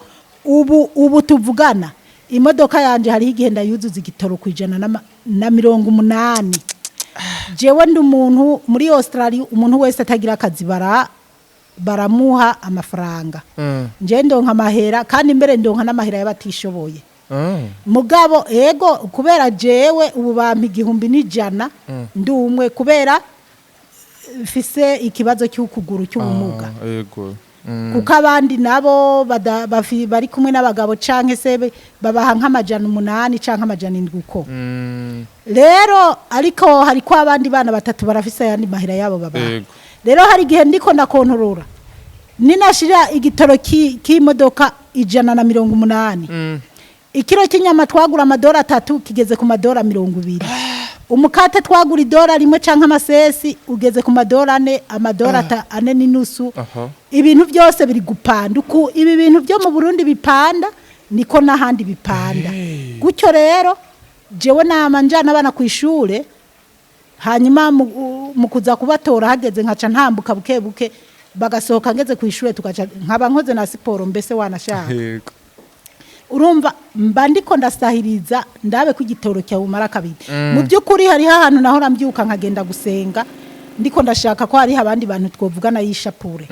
ubu tuvugana imodoka yanje hari igenda yuzuza igitoro ku 180. Jewe ndi umuntu muri Australia umuntu wese atagira akazi baramuha amafaranga. Nje ndonka amahera kandi mbere ndonka n'amahera y'abatishoboye. Mugabo ego kubera jewe ubu bampa 1,100 ndi umwe kubera fise ikibazo cy'ukuguru cy'ubumuga. Ego. Kuko abandi nabo bari kumwe n'abagabo canke se babaha nk'amajana 8 canke amajana 7 uko. Rero ariko hariko abandi bana 3 barafise yandi mahera yabo baba. Rero hari gihe ndiko ndakontorora ninashira igitoro k'imodoka 180. Ikiro cy'inyama twagura amadora 3 kigeze ku madora 20. Umukate twagura idora rimwe canke amasesi ugeze ku madora 4 amadora 4 n'inusu. Ibintu byose biri gupanda uko ibi bintu byo mu Burundi bipanda niko nahandi bipanda. Gucyo rero jewe namanjana abana ku ishure hanyuma mukuza kubatora hageze nkaca ntambuka buke bagasohoka ngeze ku ishure tugaca nkaba nkoze na siporo mbese wanashaka. urumva mba ndiko ndasahiriza ndabe ko igitoro cyawumara kabiri mu by'ukuri hari ahantu naho rambyuka nkagenda gusenga ndiko ndashaka ko hari abandi bantu twovugana yishapure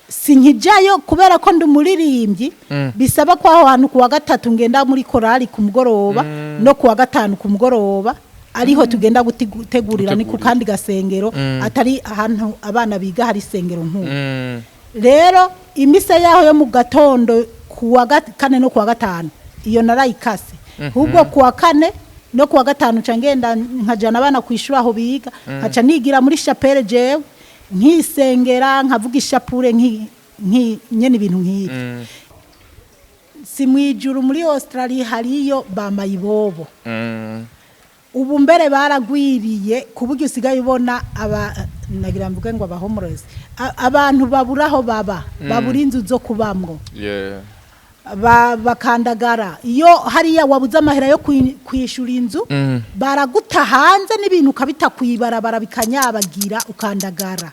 sinkijayo kubera ko ndi umuririmbyi bisaba ko aho hantu kuwa gatatu ngenda muri korali ku mugoroba no kuwa gatanu ku mugoroba ariho tugenda gutegurira ni ku kandi gasengero atari ahantu abana biga hari sengero nk'uko rero imise yaho yo mu gatondo kuwa kane no kuwa gatanu iyo narayikase ahubwo kuwa kane no kuwa gatanu ngenda nkajana abana kwishura aho biga haca nigira muri chapelle jewe nkisengera nkavuga ishapure nyene ibintu nk'ibi si mwijuru muri Australia hariyo bamayibobo ubu mbere baragwiriye kuburyo usigaye ubona nagira mvuge ngo abahomorese abantu baburaho babura inzu zo kubamwo bakandagara iyo hariya wabuze amahera yo kwishura inzu baraguta hanze n'ibintu ukabita kwibarabara bikanyabagira ukandagara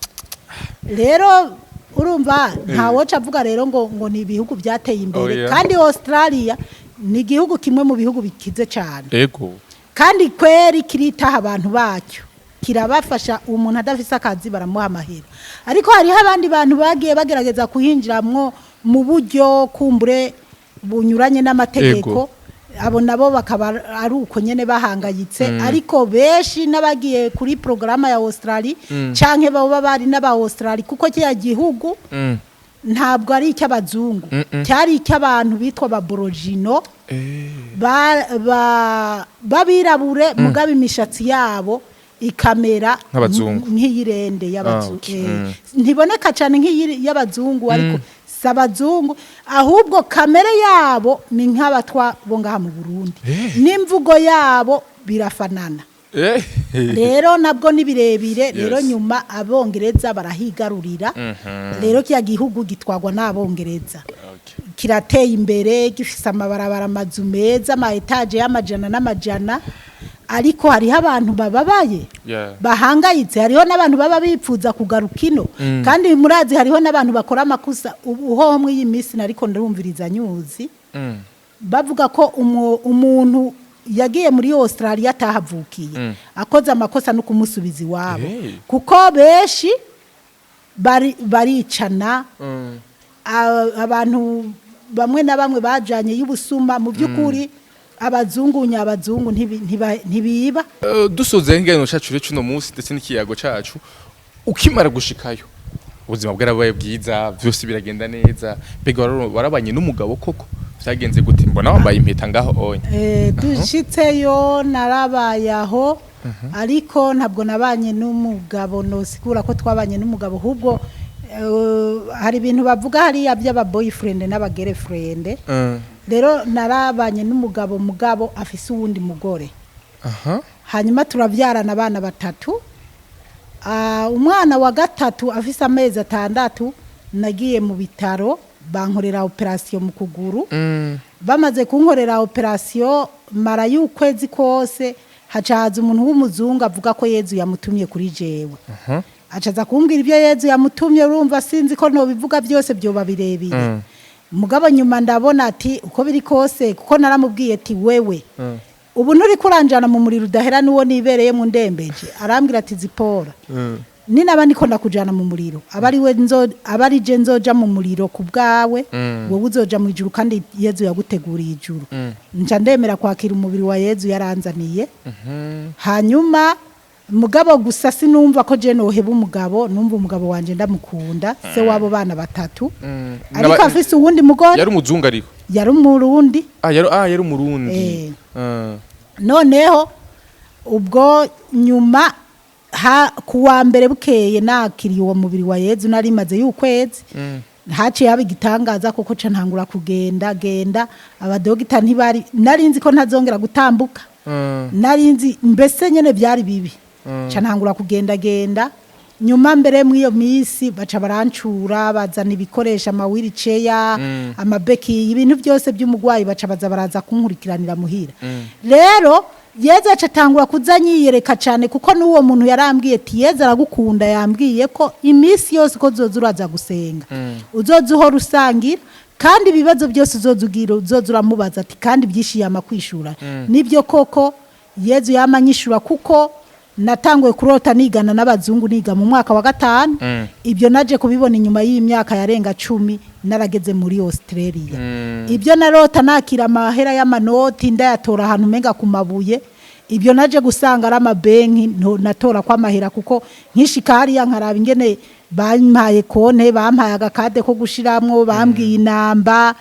rero urumva ntawoca avuga rero ngo ni ibihugu byateye imbere kandi Australia ni igihugu kimwe mu bihugu bikize cyane yego kandi kweri kiritaha abantu bacyo kirabafasha umuntu adafise akazi baramuha amahera ariko hariho abandi bantu bagiye bagerageza kuhinjiramwo mu buryo kumbure bunyuranye n'amategeko abo nabo bakaba ari uko nyene bahangayitse ariko beshi nabagiye kuri programa ya Australia canke baba bari n'aba Australia kuko kiya gihugu ntabwo ari icy'abazungu cyari icy'abantu bitwa baborogino babirabure mugabe imishatsi yabo ikamera nk'iyirende y'abazungu ntiboneka cyane nk'iy'abazungu ariko sabazungu ahubwo kamere yabo ni nk'abatwa bo ngaha mu Burundi n'imvugo yabo birafanana rero nabwo ni birebire rero nyuma abongereza barahigarurira rero kiya gihugu gitwagwa n'abongereza kirateye imbere gifise amabarabara amazu meza ama etage y'amajana n'amajana ariko hariho abantu bababaye bahangayitse hariho n'abantu baba bipfuza kugaruka ino kandi murazi hariho n'abantu bakora amakosa uho mu iyi minsi nariko ndumviriza nyuzi bavuga ko umuntu yagiye muri Australia atahavukiye akoze amakosa no kumusubiza iwabo kuko beshi baricana abantu bamwe na bamwe bajanye y'ubusuma mu by'ukuri abazungu ntibiba dusoze ngeno cacu rero no munsi ndetse n'ikiyago cacu ukimara gushikayo ubuzima bwarabaye bwiza byose biragenda neza bega warabanye n'umugabo koko byagenze gute mbona wambaye impeta ngaho onye dushitseyo narabayaho ariko ntabwo nabanye n'umugabo no sikura ko twabanye n'umugabo ahubwo hari ibintu bavuga hariya by'aba boyfriend n'aba girlfriend rero narabanye n'umugabo mugabo afise uwundi mugore hanyuma turavyarana abana batatu umwana wa gatatu afise amezi 6 nagiye mu bitaro bankorera operation mu kuguru bamaze kunkorera operation mara y'ukwezi kose hacaza umuntu w'umuzungu avuga ko Yezu yamutumye kuri jewe acaza kumbwira ibyo Yezu yamutumye urumva sinzi ko no bivuga byose byo babirebire mugabo nyuma ndabona ati uko biri kose kuko naramubwiye ati wewe ubu nturi kuranjana mu muriro udahera nuwo nibereye mu ndembeje arambwira ati Zipora ni nabandi ko ndakujana mu muriro abari je nzoja mu muriro kubgawe wowe uzoja mu ijuru kandi Yezu yaguteguriye ijuru nca ndemera kwakira umubiri wa Yezu yaranzaniye hanyuma mugabo gusa sinumva ko je noheba umugabo numva umugabo wanje ndamukunda se wabo bana batatu ariko afise uwundi mugore yari umuzungu ariko yari umurundi yari umurundi noneho ubwo nyuma kuwa mbere bukeye nakiriye uwo mubiri wa Yezu nari maze y'ukwezi haciye haba igitangaza kuko ca ntangura genda abadogita ntibari narinzi ko ntazongera gutambuka narinzi mbese nyene byari bibi ca ntangura genda nyuma mbere mu iyo misi baca barancura bazana ibikoresha ama wheelchair amabeki ibintu byose by'umugwayi baca baraza kunkurikiranira muhira rero Yezu acatangura kuzanyiyereka cyane kuko n'uwo muntu yarambwiye ati Yezu aragukunda yambwiye ko imisi yose ko zoza uraza gusenga uzoza uhora usangira kandi ibibazo byose uzoza uramubaza ati kandi byishiye amakwishura nibyo koko Yezu yamanyishura kuko natanguye kurota nigana n'abazungu niga mu mwaka wa 5 ibyo naje kubibona inyuma y'imyaka yarenga 10 narageze muri Australia ibyo narota nakira amahera y'amanoti ndayatora ahantu menga ku mabuye ibyo naje gusanga ari amabenki natora kwa mahera kuko nkishika hariya nkaraba ingene bampaye konte bampaye agakade ko gushiramwo bambwiye inamba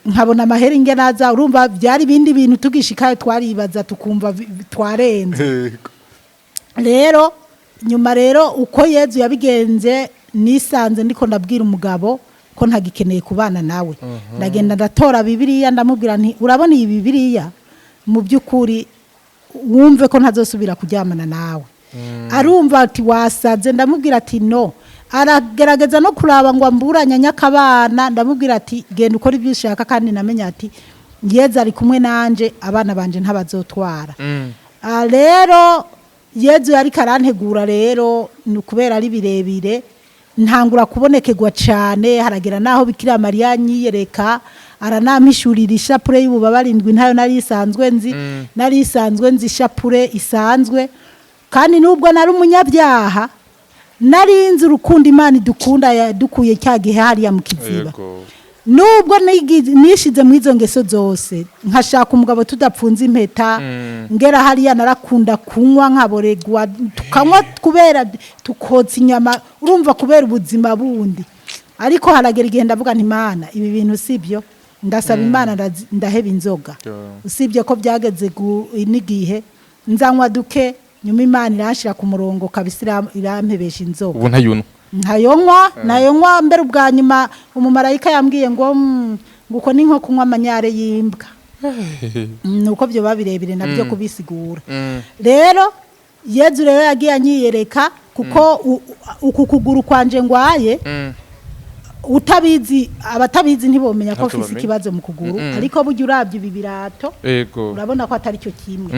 nkabona amahera ingene aza urumva byari bindi bintu tugishikaye twaribaza tukumva twarenze rero nyuma rero uko Yezu yabigenze nisanze ndiko ndabwira umugabo ko ntagikeneye kubana nawe ndagenda ndatora Bibiliya ndamubwira nti urabona iyi Bibiliya mu byukuri wumve ko ntazosubira kuryamana nawe arumva ati wasaze ndamubwira ati no aragerageza no kuraba ngo amburanya nyakabana ndamubwira ati genda ukora ibyo ushaka kandi namenya ati Yezu ari kumwe nanje abana banje ntabazotwara rero Yezu yari karantegura rero nukubera ari birebire ntangura kubonekerwa cyane haragera naho Bikira Mariya nyiyereka aranamishurira ishapure y'ububabare indwi ntayo nari isanzwe nzi ishapure isanzwe kandi nubwo nari umunyabyaha nari nzi urukundo Imana idukunda yadukuye cyagihe hariya mu kiziba nubwo nishize mu izo ngeso zose nkashaka umugabo tudapfunze impeta ngera hariya narakunda kunywa nkaboregwa tukanywa kubera tukotsa inyama urumva kubera ubuzima bundi ariko haragera igihe ndavuga nti Imana ibi bintu sibyo ndasaba Imana ndaheba inzoga usibye ko byageze n'igihe nzanywa duke nyuma Imana irashira ku murongo kabisa irampebesha inzoga ubu ntayonywa mbere ubwa nyuma umumarayika yambwiye ngo nguko ni nko kunywa amanyare y'imbwa nuko byo babirebire nabyo kubisigura rero Yezu rero yagiye anyiyereka kuko uku kuguru kwanje ngwaye utabizi abatabizi ntibomenya ko fisi ikibazo mu kuguru ariko burya urabye ibi birato urabona ko atari cyo kimwe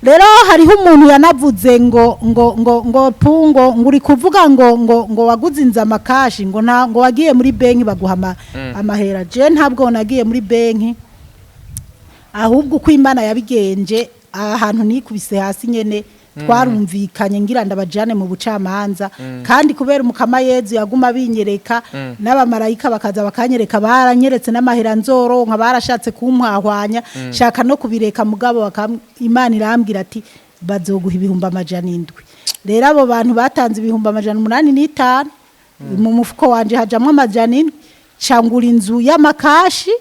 rero hariho umuntu yanavuze ngo pungo nguri kuvuga ngo waguze inzama kashi ngo wagiye muri benki baguha amahera je ntabwo nagiye muri benki ahubwo uko Imana yabigenje ahantu nikubise hasi nyene twarumvikanye ngira ndabajane mu bucamanza kandi kubera umukama Yezu yaguma binyereka n'abamarayika bakaza bakanyereka baranyeretse n'amahera nzoro nka barashatse kumwahwanya shaka no kubireka mugabo Imana irambwira ati bazoguha 700 rero abo bantu batanze 885 mu mufuko wanje hajamwe 700 cangura inzu y'amakashi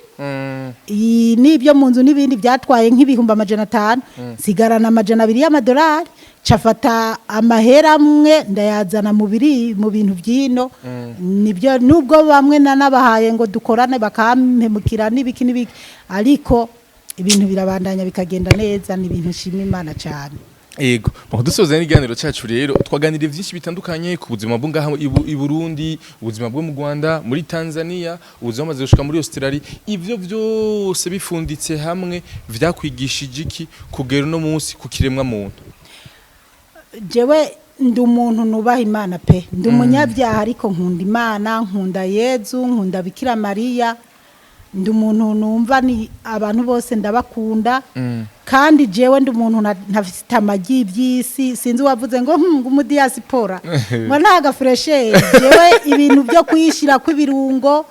nibyo mu nzu nibindi byatwaye nk'ibihumbi 500 sigarana $200 y'amadolari cafata amahera amwe ndayazana mu bintu byino nibyo nubwo bamwe nanabahaye ngo dukorane bakampemukira nibiki ariko ibintu birabandanya bikagenda neza ni ibintu shima Imana cyane Ego, dusoza n'iganiro cyacu rero twaganiriye byinshi bitandukanye ku buzima bwo ngaha i Burundi, ubuzima bwo mu Rwanda, muri Tanzania, ubuzima maze gushika muri Australia, ivyo byose bifunditse hamwe vyakwigishije iki kugera no munsi ku kiremwa muntu. Jewe ndi umuntu nubaha Imana pe, ndi umunyabyaha ariko nkunda Imana, nkunda Yezu, nkunda Bikira Mariya, ndi umuntu numva ni abantu bose ndabakunda kandi jewe ndi umuntu ntafite amagi by'isi sinzi wavuze ngo umudiaspora ngo ntaga freshe jewe ibintu byo kwishira kw'ibirungo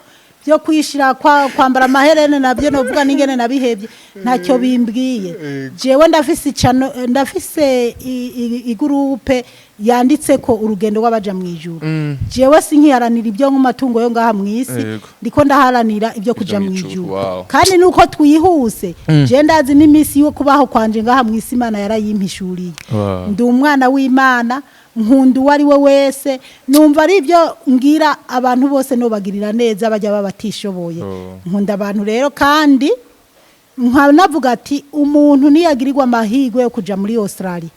byo kwishira kwambara amaherene nabyo novuga n'ingene nabihebye ntacyo bimbwiye jewe ndafise igurupe yanditse ko urugendo rw'abaja mu ijuru jewe sinkiharanira ibyo nk'amatungo yo ngaha mu isi ndiko ndaharanira ibyo kuja mu ijuru kandi nuko twihuse je ndazi n'imisi yo kubaho kwanje ngaha mu isi Imana yarayimpishuriye ndi umwana w'Imana nkundu wari we wese numva ari byo ngira abantu bose no bagirira neza bajya babatishoboye nkunda abantu rero kandi nkanavuga ati umuntu niyagirirwa amahirwe yo kuja muri Australia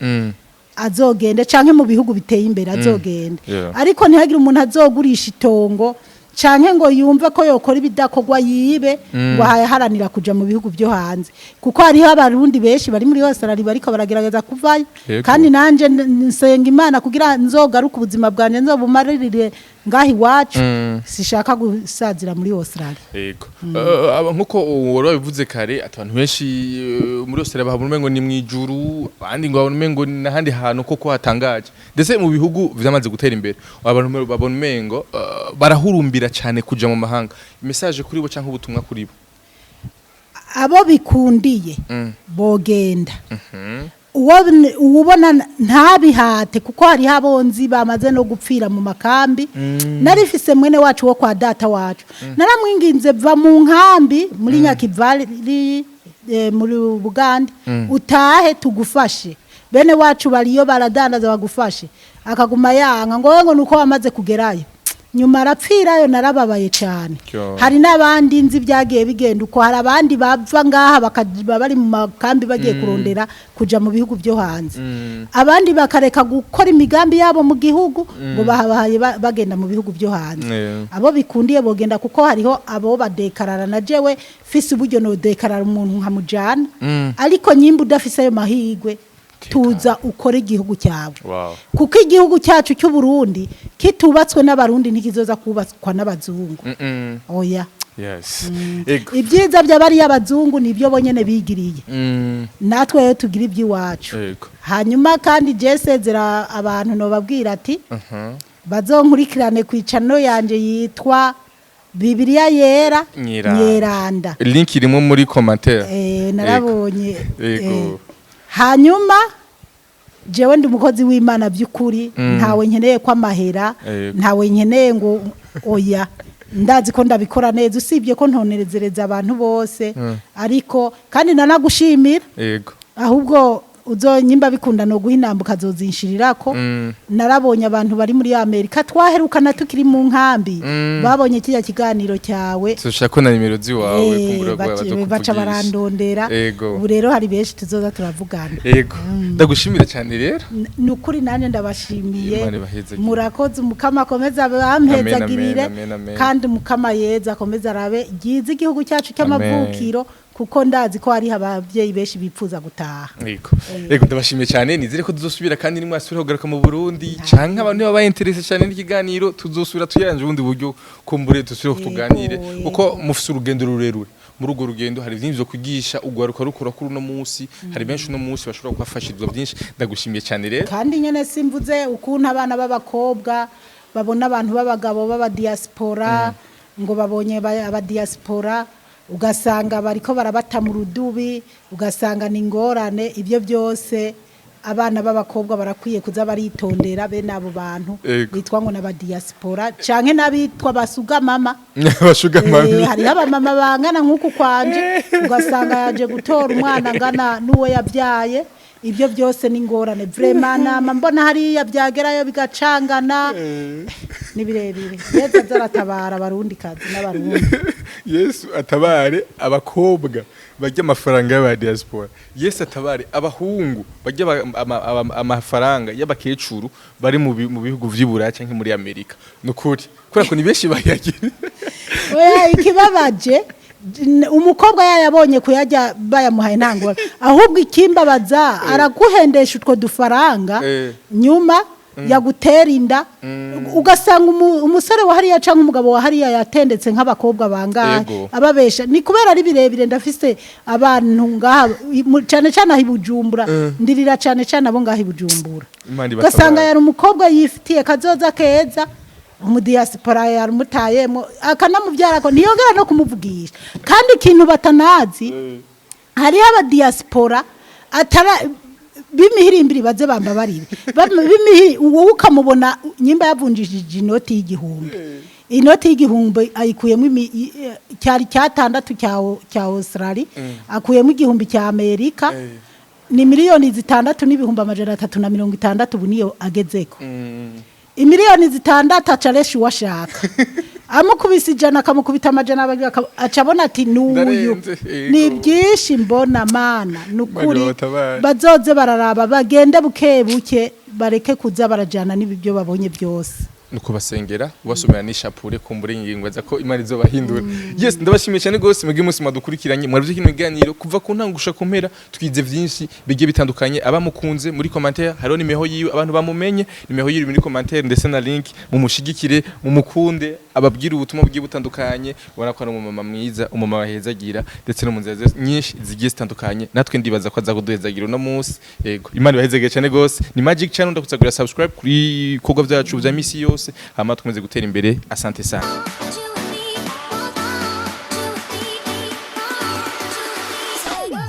azogende canke mu bihugu biteye imbere azogende ariko ntihagire umuntu azogurisha itongo canke ngo yumve ko yokora ibidakogwa yibe ngo haharanira kuja mu bihugu byo hanze kuko hariho abarundi benshi bari muri Australia bariko baragerageza kuvayo kandi nanje nsenga Imana kugira nzogaruka ubuzima bwanje nzobumaririre ngahi iwacu sishaka gusazira muri Australia. Yego. Nkuko wari bivuze kare abantu benshi muri Australia bahabona umengo ni mwijuru abandi ngo babona umengo n'ahandi hantu koko hatangaje. Ndetse mu bihugu vyamaze gutera imbere abantu babona umengo barahurumbira cyane kuja mu mahanga. Message kuri bo canke ubutumwa kuri bo. Abo bikundiye bogenda. Ubona ntabihate kuko hari habonzi bamaze no gupfira mu makambi narifise mwene wacu wo kwa data wacu naramwinginze va mu nkambi muri Nyakivali muri Buganda utahe tugufashe bene wacu bariyo baradandaza bagufashe akaguma yanga ngo nuko wamaze kugerayo nyuma arapfirayo narababaye cyane hari nabandi nzi byagiye bigenda uko hari abandi bava ngaha bakajiba bari mu makambi bagiye kurondera kuja mu bihugu byo hanze abandi bakareka gukora imigambi yabo mu gihugu ngo bahabaye bagenda mu bihugu byo hanze abo bikundiye bogenda kuko hariho abo badekarara na jewe fisi uburyo no dekarara umuntu nkamujana ariko nyimba udafise ayo mahigwe tuza ukora igihugu cyawe kuko igihugu cyacu cy'u Burundi kitubatswe n'abarundi ntikizoza kubatswa n'abazungu oya ibyiza by'abari y'abazungu nibyo bonyene bigiriye natwe yo tugira iby'iwacu hanyuma kandi jesezera abantu no babwira ati bazonkurikirane kwicano yanje yitwa Bibiliya yera nyeranda link irimo muri commentaire narabonye hanyuma jewe ndi umukozi w'Imana by'ukuri ntawe nkeneye kwa mahera ntawe nkeneye ngo oya ndazi ko ndabikora neza usibye ko ntonerezereza abantu bose ariko kandi nanagushimira ahubwo uzonyimba bikunda no guhinambuka zozinshirirako narabonye abantu bari muri Amerika twaherukana tukiri mu nkambi babonye kiya kiganiro cyawe tushaka na nimero ziwawe kumbura kwa baca barandondera ubu rero hari benshi tuzoza turavugana yego ndagushimira cyane rero nukuri nanje ndabashimiye murakoze umukama akomeza bampezagirire kandi umukama yeza akomeza arabe gize igihugu cyacu cy'amavukiro kuko ndazi ko hari abavyeyi benshi bipfuza gutaha yego ndabashimiye cyane nizere ko tuzosubira kandi ni mwasubira kugaruka mu Burundi canke abantu baba interesse cyane n'ikiganiro tuzosubira tuyanje ubundi buryo kumbure dusubire kutuganire uko mufise urugendo rurerure muri urwo rugendo hari byinshi byo kwigisha ugwaruka rukora kuri uno munsi hari benshi uno munsi bashobora kubafashizwa byinshi ndagushimiye cyane rero kandi nyene simvuze ukuntu abana b'abakobwa babona abantu b'abagabo b'aba diaspora ngo babonye aba diaspora ugasanga bariko barabata mu rudubi ugasanga ni ngorane ibyo byose abana b'abakobwa barakwiye kuza baritondera bene abo bantu bitwa ngo n'aba diaspora canke nabitwa basuga mama bashuga mama hari aba mama bangana nkuko kwanje ugasanga yaje gutora umwana ngana nuwo yabyaye ibyo byose ni ngorane vraiment nama mbona hari yabyagerayo bigacangana ni birebire Yesu zaratabara abarundi kazi n'abarundi Yesu atabare abakobwa bajya amafaranga y'aba diaspora Yesu atabare abahungu bajya amafaranga y'abakecuru bari mu bihugu vy'Iburayi canke muri Amerika nukuri kubera ko ni benshi bayagira oya ikibabaje umukobwa yayabonye kuyajya bayamuhaye ntangora ahubwo ikimbabaza araguhendesha utwo dufaranga nyuma yagutera inda ugasanga umusore wa hariya canke umugabo wa hariya yatendetse nk'abakobwa bangahe ababesha ni kubera ari birebire ndafise abantu ngaha cyane cyane ahibujumbura ndirira cyane cyane abo ngaha ibujumbura ugasanga yari umukobwa yifitiye kazoza keza umudiaspora yarumutayemo akanamubyara ko niyongera no kumuvugisha kandi ikintu batanazi hari aba diaspora atara bimihirimbiri baze bamba barire bimihi wowe ukamubona nyimba yavunjishije inoti y'igihumbi inoti y'igihumbi ayikuyemo cyari cyatandatu cya Australia akuyemo igihumbi cya Amerika ni miliyoni 6 n'ibihumbi 360 buniyo agezeko imiliyoni 6 acareshi washaka amukubise ijana akamukubita amajana acabona ati nuyu ni byinshi mbona mana nukuri bazoze bararaba bagende buke buke bareke kuza barajana n'ibyo babonye byose nuko basengera ubasomera n'ishapure kumbure ingingo za ko Imana izobahindura. Yes, ndabashimiye cyane gose mwebwe musi madukurikiranye mwaravye kino kiganiro kuva ku ntangusha kumpera twize vyinshi bigiye bitandukanye abamukunze muri commentaire hariho nimeho yiwe abantu bamumenye nimeho yiwe muri commentaire ndetse na link mumushigikire mumukunde ababwira ubutumwa bugiye butandukanye ubona ko ari umumama mwiza umumama wahezagira ndetse no mu nzira nyinshi zigiye zitandukanye natwe ndibaza ko aza kuduhezagira no munsi yego Imana ibahezagira cyane gose ni Magic Channel ndakuzagura subscribe kuri kogwa byacu bya misi yose hama tukomeze gutera imbere asante sana.